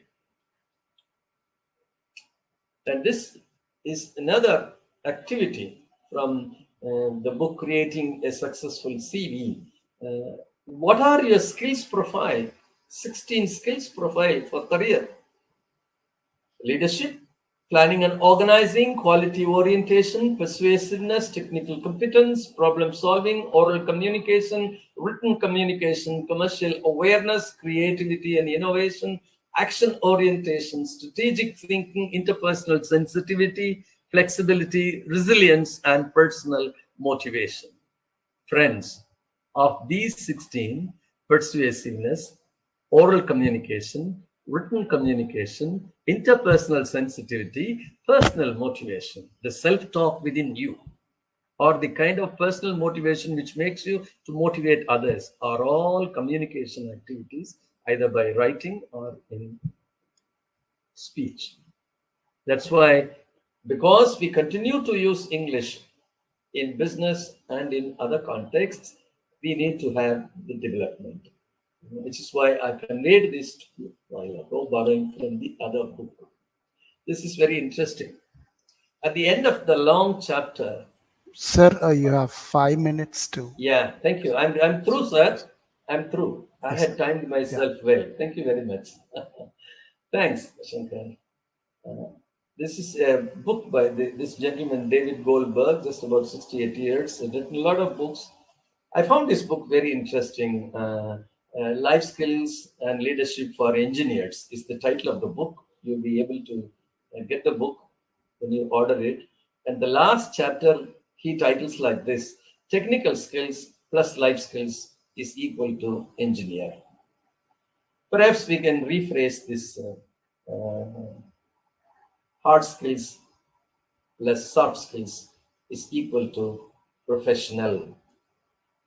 And this is another activity from the book Creating a Successful CV. What are your skills profile? 16 skills profile for career. Leadership, planning and organizing, quality orientation, persuasiveness, technical competence, problem solving, oral communication, written communication, commercial awareness, creativity and innovation, action orientation, strategic thinking, interpersonal sensitivity, flexibility, resilience, and personal motivation. Friends, of these 16, persuasiveness, oral communication, written communication, interpersonal sensitivity, personal motivation, the self-talk within you, or the kind of personal motivation which makes you to motivate others, are all communication activities, either by writing or in speech. That's why, because we continue to use English in business and in other contexts, we need to have the development, which is why I conveyed this to you while ago, borrowing from the other book. This is very interesting. At the end of the long chapter,
Sir, you have 5 minutes to.
yeah, thank you. I'm through, sir. I'm through. I had timed myself well. Thank you very much. Thanks, Shankar. This is a book by this gentleman, David Goldberg, just about 68 years. He's written a lot of books. I found this book very interesting. Life Skills and Leadership for Engineers is the title of the book. You'll be able to get the book when you order it. And the last chapter, he titles like this: Technical Skills plus Life Skills is equal to Engineer. Perhaps we can rephrase this. Hard skills plus soft skills is equal to professional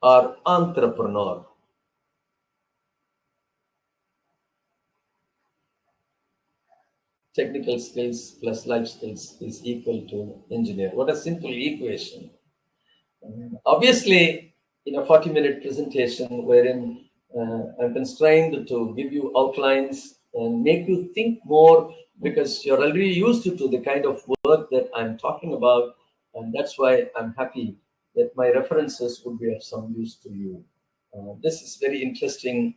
or entrepreneur. Technical skills plus life skills is equal to engineer. What a simple equation. Obviously, in a 40-minute presentation wherein I'm constrained to give you outlines and make you think more, because you're already used to the kind of work that I'm talking about, and that's why I'm happy that my references would be of some use to you. This is very interesting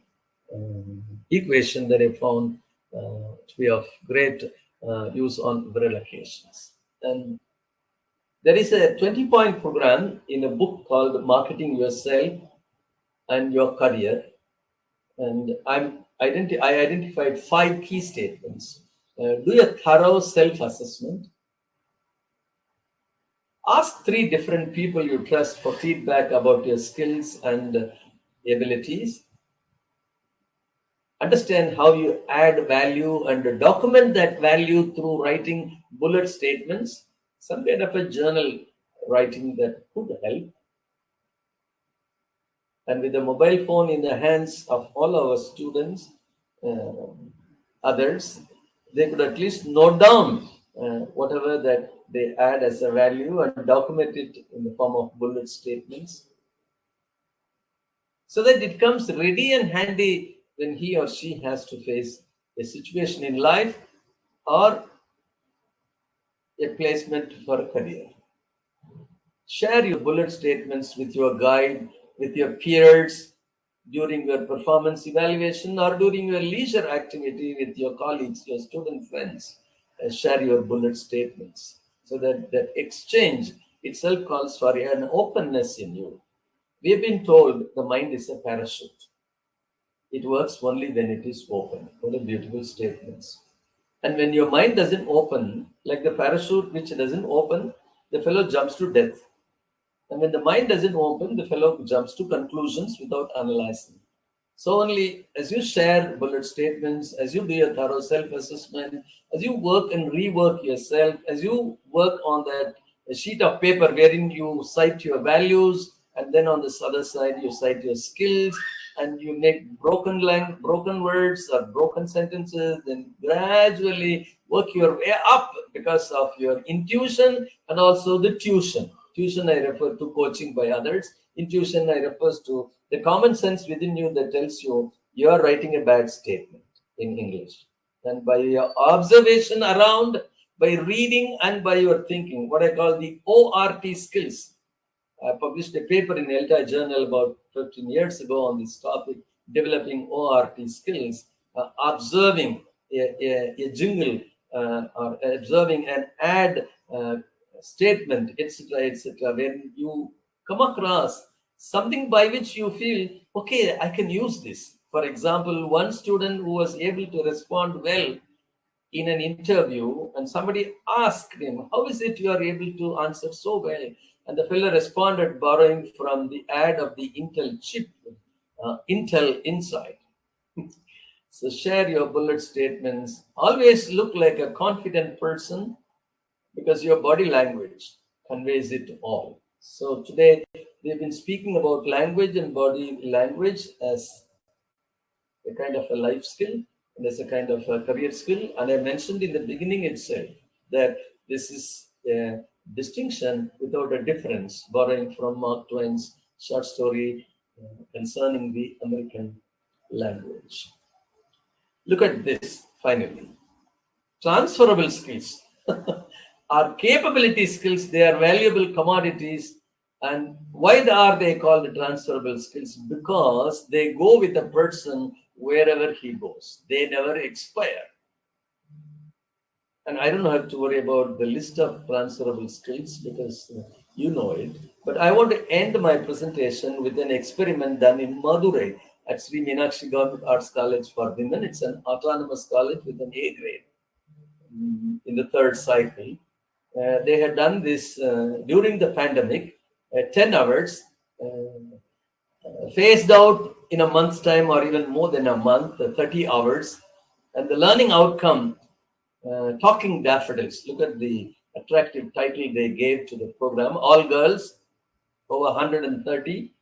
equation that I found to be of great use on several occasions. And there is a 20-point program in a book called Marketing Yourself and Your Career. And I identified 5 key statements. Do a thorough self-assessment. Ask 3 different people you trust for feedback about your skills and abilities. Understand how you add value and document that value through writing bullet statements, some kind of a journal writing that could help. And with a mobile phone in the hands of all our students, others, they could at least note down whatever that they add as a value and document it in the form of bullet statements, so that it comes ready and handy when he or she has to face a situation in life or a placement for a career. Share your bullet statements with your guide, with your peers, during your performance evaluation or during your leisure activity with your colleagues, your student friends. Share your bullet statements, so that that exchange itself calls for an openness in you. We have been told the mind is a parachute. It works only when it is open. What a beautiful statements. And when your mind doesn't open, like the parachute which doesn't open, the fellow jumps to death. And when the mind doesn't open, the fellow jumps to conclusions without analyzing. So only as you share bullet statements, as you do a thorough self-assessment, as you work and rework yourself, as you work on that sheet of paper wherein you cite your values, and then on this other side you cite your skills, and you make broken words or broken sentences, then gradually work your way up because of your intuition and also the tuition. Tuition I refer to coaching by others. Intuition I refers to the common sense within you that tells you are writing a bad statement in English. And by your observation around, by reading and by your thinking, what I call the ORT skills. I published a paper in ELTAI journal about 15 years ago on this topic, developing ORT skills, observing a jingle or observing an ad statement, etc., etc. When you come across something by which you feel, okay, I can use this. For example, one student who was able to respond well in an interview, and somebody asked him, how is it you are able to answer so well? And the fellow responded, borrowing from the ad of the Intel chip, Intel Inside. So share your bullet statements. Always look like a confident person because your body language conveys it all. So today we've been speaking about language and body language as a kind of a life skill and as a kind of a career skill. And I mentioned in the beginning itself that this is a distinction without a difference, borrowing from Mark Twain's short story concerning the American language. Look at this finally. Transferable skills are capability skills. They are valuable commodities. And why are they called transferable skills? Because they go with a person wherever he goes. They never expire. And I don't have to worry about the list of transferable skills because you know it. But I want to end my presentation with an experiment done in Madurai at Sri Meenakshi Government Arts College for Women. It's an autonomous college with an A grade in the third cycle. They had done this during the pandemic, 10 hours, phased out in a month's time or even more than a month, 30 hours. And the learning outcome, Talking Daffodils. Look at the attractive title they gave to the program. All girls, over 130,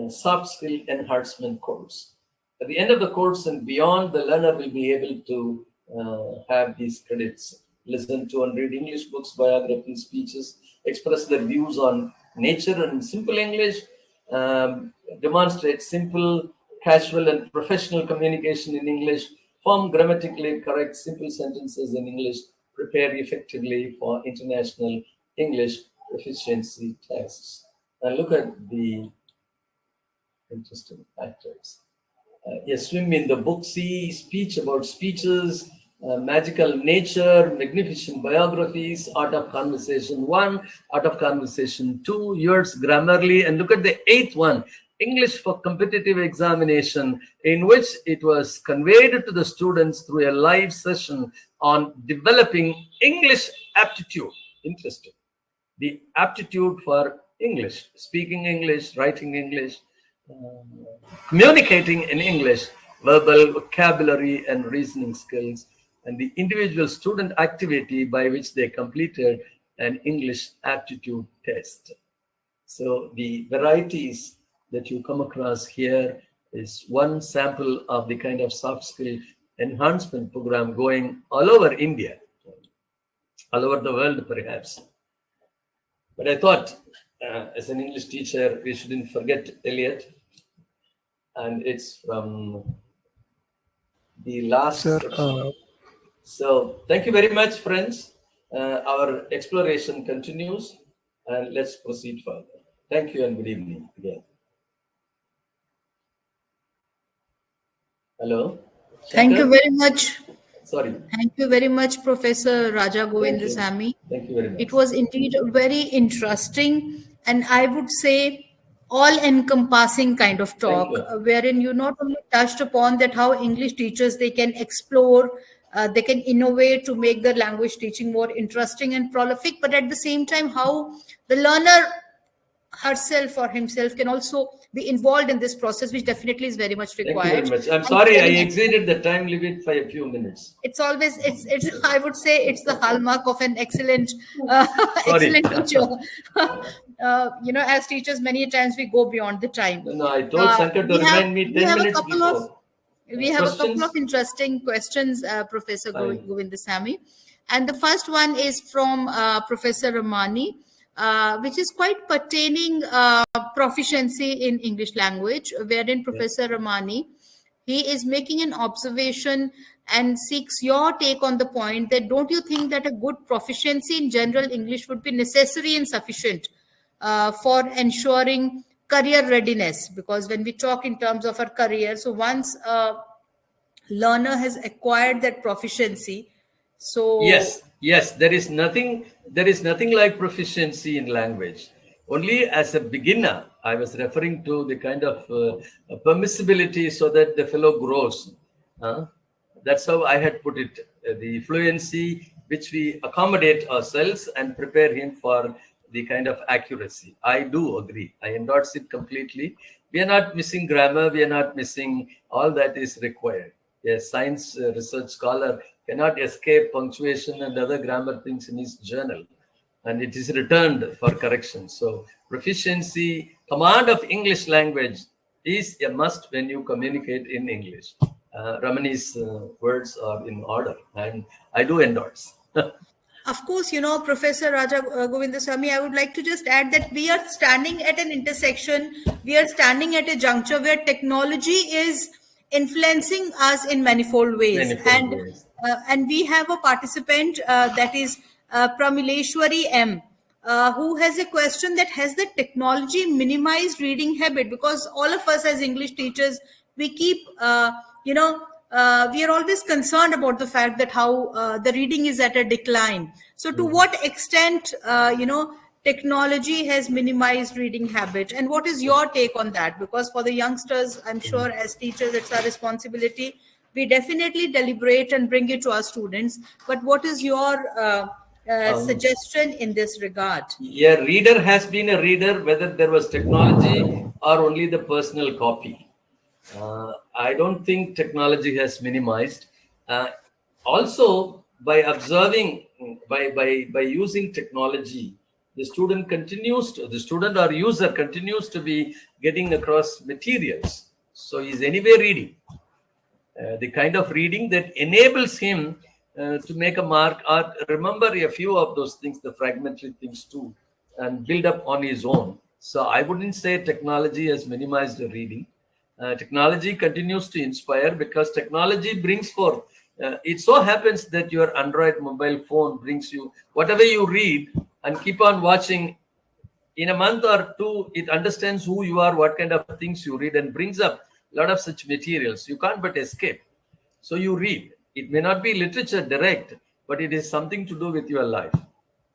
soft skill enhancement course. At the end of the course and beyond, the learner will be able to have these credits, listen to and read English books, biographies, speeches, express their views on nature in simple English, demonstrate simple, casual and professional communication in English, form grammatically correct simple sentences in English, prepare effectively for international English proficiency tests. And look at the interesting factors. A swim in the book sea, speech about speeches, magical nature, magnificent biographies, art of conversation 1, art of conversation 2, yours Grammarly, and look at the 8th one, English for competitive examination, in which it was conveyed to the students through a live session on developing English aptitude. Interesting. The aptitude for English, speaking English, writing English, communicating in English, verbal vocabulary and reasoning skills, and the individual student activity by which they completed an English aptitude test. So the varieties that you come across here is one sample of the kind of soft skill enhancement program going all over India, all over the world perhaps. But I thought as an English teacher, we shouldn't forget Eliot. And it's from the last section. So thank you very much, friends. Our exploration continues, and let's proceed further. Thank you and good evening again. Hello.
Thank you very much.
Sorry.
Thank you very much, Professor Raja Govindasamy.
Thank you very much.
It was indeed very interesting, and I would say all-encompassing kind of talk, wherein you not only touched upon that how English teachers, they can explore, they can innovate to make their language teaching more interesting and prolific, but at the same time how the learner, herself or himself can also be involved in this process, which definitely is very much
Thank you
required.
very much. I'm
And
sorry I
sharing
exceeded the time limit by a few minutes.
it's always it's I would say it's the hallmark of an excellent
Sorry.
excellent teacher. As teachers, many times we go beyond the time.
No, I told Shankar to remind me 10 minutes before.
We have a couple
Questions?
of interesting questions, Professor
Fine.
Govindasamy. And the first one is from Professor Ramani, which is quite pertaining proficiency in English language, wherein Professor Ramani, he is making an observation and seeks your take on the point that don't you think that a good proficiency in general English would be necessary and sufficient for ensuring career readiness? Because when we talk in terms of our career, so once a learner has acquired that proficiency, so
Yes, there is nothing like proficiency in language. Only as a beginner, I was referring to the kind of permissibility so that the fellow grows. That's how I had put it. The fluency which we accommodate ourselves and prepare him for the kind of accuracy. I do agree. I endorse it completely. We are not missing grammar. We are not missing all that is required. A science research scholar cannot escape punctuation and other grammar things in his journal, and it is returned for correction. So proficiency, command of English language is a must when you communicate in English. Ramani's words are in order, and I do endorse.
of course, Professor Raja Govindasamy, I would like to just add that we are standing at an intersection. We are standing at a juncture where technology is influencing us in manifold ways. And we have a participant that is Pramileshwari M, who has a question that has the technology minimized reading habit? Because all of us as English teachers, we keep, we are always concerned about the fact that how the reading is at a decline. So to what extent, technology has minimized reading habit, and what is your take on that? Because for the youngsters, I'm sure as teachers, it's our responsibility. We definitely deliberate and bring it to our students. But what is your suggestion in this regard?
Yeah, reader has been a reader, whether there was technology or only the personal copy. I don't think technology has minimized. Also, by observing, by using technology, the student or user continues to be getting across materials. So he's anyway reading. The kind of reading that enables him to make a mark or remember a few of those things, the fragmentary things too, and build up on his own. So I wouldn't say technology has minimized the reading. Technology continues to inspire because technology brings forth. It so happens that your Android mobile phone brings you whatever you read and keep on watching. In a month or two, it understands who you are, what kind of things you read, and brings up a lot of such materials. You can't but escape. So you read. It may not be literature direct, but it is something to do with your life.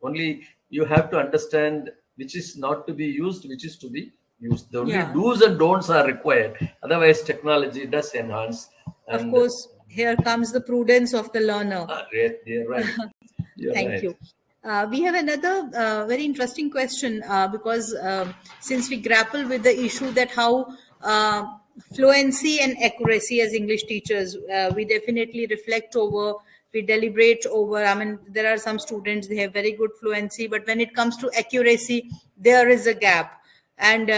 Only you have to understand which is not to be used, which is to be used. The only do's and don'ts are required. Otherwise, technology does enhance.
Of course, here comes the prudence of the learner.
You're right.
Thank you. We have another very interesting question because since we grapple with the issue that how fluency and accuracy as English teachers, we definitely reflect over, we deliberate over. I mean, there are some students, they have very good fluency, but when it comes to accuracy, there is a gap. And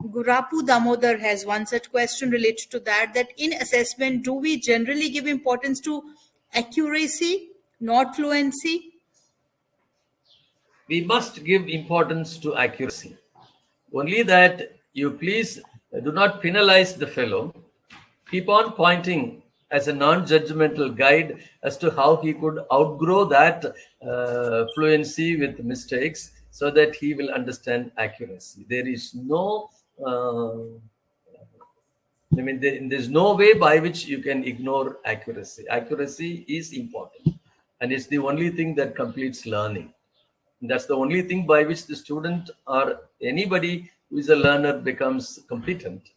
Gurapu Damodar has one such question related to that, that in assessment, do we generally give importance to accuracy, not fluency?
We must give importance to accuracy. Only that you please do not penalize the fellow. Keep on pointing as a non-judgmental guide as to how he could outgrow that fluency with mistakes so that he will understand accuracy. There is no, there's no way by which you can ignore accuracy. Accuracy is important, and it's the only thing that completes learning. That's the only thing by which the student or anybody who is a learner becomes competent.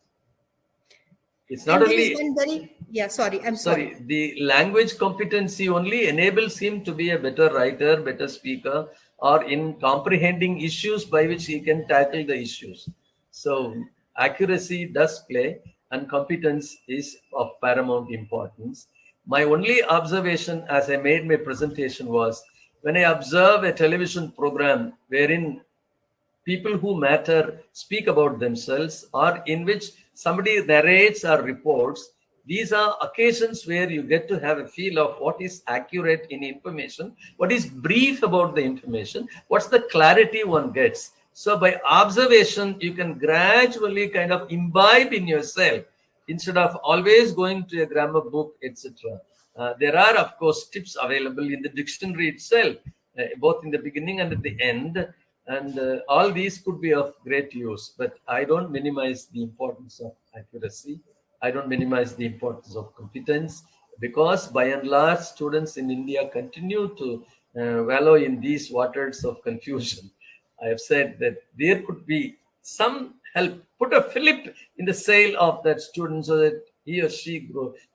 It's not
And there
only
is one very, yeah, sorry, I'm sorry.
the language competency only enables him to be a better writer, better speaker, or in comprehending issues by which he can tackle the issues. So accuracy does play, and competence is of paramount importance. My only observation as I made my presentation was, when I observe a television program wherein people who matter speak about themselves, or in which somebody narrates or reports, these are occasions where you get to have a feel of what is accurate in information, what is brief about the information, what's the clarity one gets. So by observation, you can gradually kind of imbibe in yourself instead of always going to a grammar book, etc. There are, of course, tips available in the dictionary itself, both in the beginning and at the end. And all these could be of great use, but I don't minimize the importance of accuracy. I don't minimize the importance of competence, because by and large, students in India continue to wallow in these waters of confusion. I have said that there could be some help, put a fillip in the sail of that student so that he or she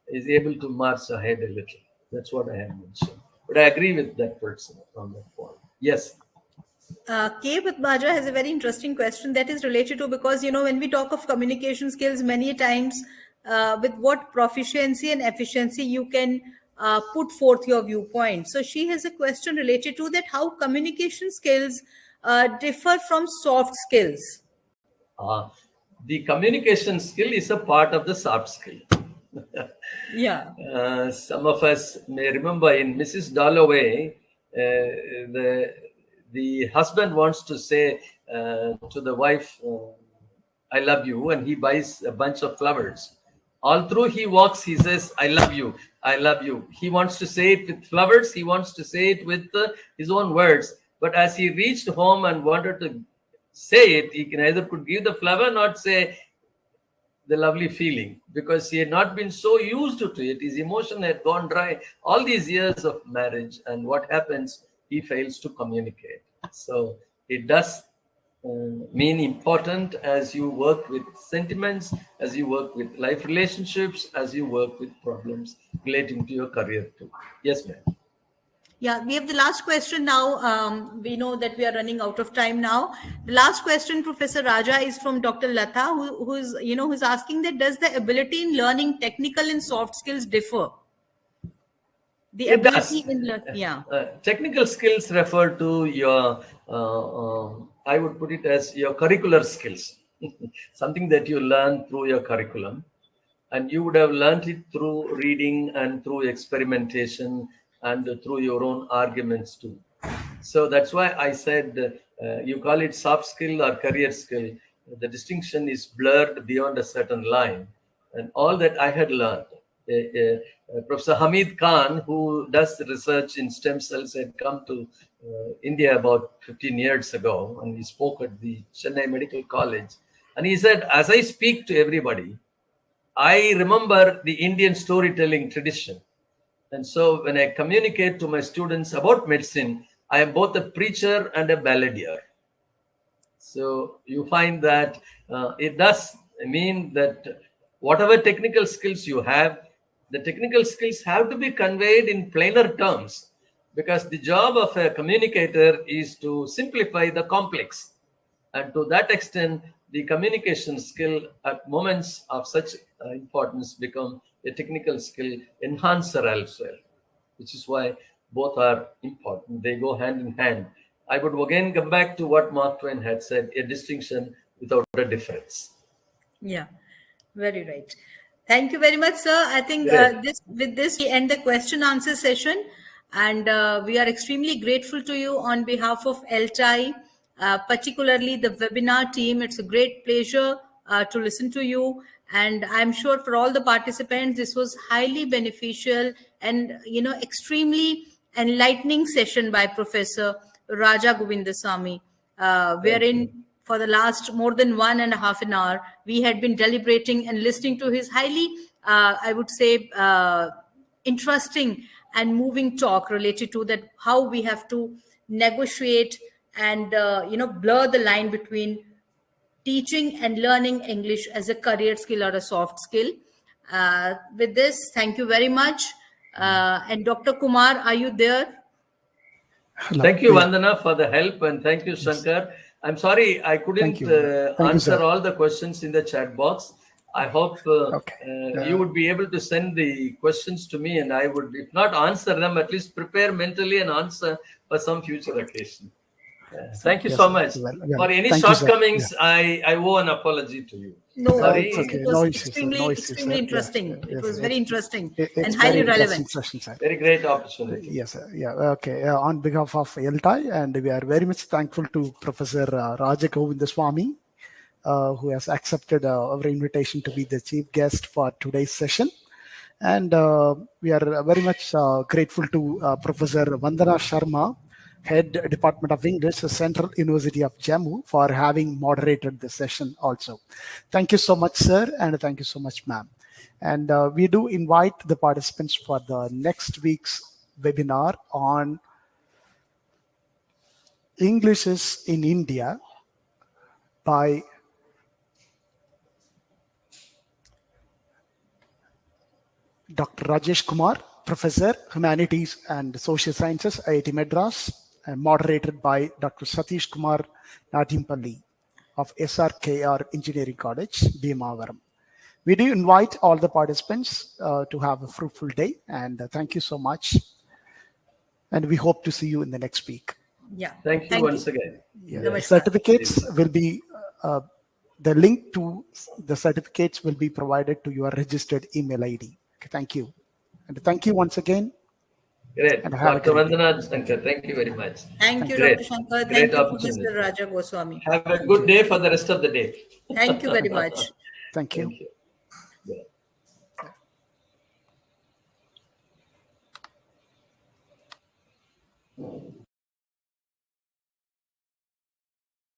is able to march ahead a little. That's what I have mentioned. But I agree with that person on that point. Yes.
K. Baja has a very interesting question that is related to, because, when we talk of communication skills, many times with what proficiency and efficiency you can put forth your viewpoint. So she has a question related to that, how communication skills differ from soft skills.
The communication skill is a part of the soft skill.
Yeah.
Some of us may remember in Mrs. Dalloway, the husband wants to say to the wife, I love you, and he buys a bunch of flowers. All through he walks, he says, I love you, I love you. He wants to say it with flowers, he wants to say it with his own words. But as he reached home and wanted to say it, he neither could give the flower nor say the lovely feeling, because he had not been so used to it. His emotion had gone dry all these years of marriage. And what happens? He fails to communicate. So it does mean important as you work with sentiments, as you work with life relationships, as you work with problems relating to your career too. Yes, ma'am.
Yeah, we have the last question now. We know that we are running out of time now. The last question, Professor Raja, is from Dr. Lata, who's asking that, does the ability in learning technical and soft skills differ? The
It
ability
does.
in learning, yeah.
Technical skills refer to your, I would put it as your curricular skills, something that you learn through your curriculum. And you would have learned it through reading and through experimentation and through your own arguments too. So that's why I said you call it soft skill or career skill. The distinction is blurred beyond a certain line. And all that I had learned, Professor Hamid Khan, who does research in stem cells, had come to India about 15 years ago, and he spoke at the Chennai Medical College. And he said, as I speak to everybody, I remember the Indian storytelling tradition. And so when I communicate to my students about medicine, I am both a preacher and a balladeer. So you find that it does mean that whatever technical skills you have, the technical skills have to be conveyed in plainer terms, because the job of a communicator is to simplify the complex. And to that extent, the communication skill at moments of such importance become a technical skill enhancer as well, which is why both are important. They go hand in hand. I would again come back to what Mark Twain had said, a distinction without a difference.
Yeah, very right. Thank you very much, sir. I think with this, we end the question answer session. And we are extremely grateful to you on behalf of ELTAI, particularly the webinar team. It's a great pleasure to listen to you. And I'm sure for all the participants, this was highly beneficial and, extremely enlightening session by Professor Raja Govindasamy, wherein for the last more than 1.5 an hour, we had been deliberating and listening to his highly, I would say, interesting and moving talk related to that, how we have to negotiate and, blur the line between teaching and learning English as a career skill or a soft skill. With this, thank you very much. And Dr. Kumar, are you there?
Hello.
Thank you, Vandana, for the help, and thank you, Shankar. I'm sorry I couldn't
Thank you,
answer
sir.
all the questions in the chat box. I hope you would be able to send the questions to me, and I would, if not answer them, at least prepare mentally and answer for some future occasion. Thank you
Yes,
so
sir.
much.
Well,
For any
thank you, sir.
shortcomings, I owe an apology to you.
No,
Sorry.
It's okay.
it was
No issues, sir.
extremely,
No issues,
extremely
sir.
interesting.
Yeah,
It
yes,
was very interesting
It's
and
very
highly
interesting
relevant.
session, sir.
Very great opportunity.
Yes, sir. Yeah. Okay. On behalf of ELTAI, and we are very much thankful to Professor Raja Govindasamy, who has accepted our invitation to be the chief guest for today's session. And we are very much grateful to Professor Vandana Sharma, Head Department of English, Central University of Jammu, for having moderated the session also. Thank you so much, sir, and thank you so much, ma'am. And we do invite the participants for the next week's webinar on English is in India by Dr. Rajesh Kumar, Professor, Humanities and Social Sciences, IIT Madras, and moderated by Dr. Satish Kumar Nadimpalli of SRKR Engineering College, Bhimavaram. We do invite all the participants to have a fruitful day, and thank you so much. And we hope to see you in the next week.
Yeah.
Thank you once again.
Yeah. Certificates will be, the link to the certificates will be provided to your registered email ID. Okay, thank you. And thank you once again.
Great.
And have
Dr.
a great day.
Vandana Shankar, thank you very much.
Thank you,
Great.
Dr. Shankar.
Great
Thank you,
opportunity.
Professor Raja Goswami.
Have a good day for the rest of the day.
Thank you very much.
Thank you.
Thank you.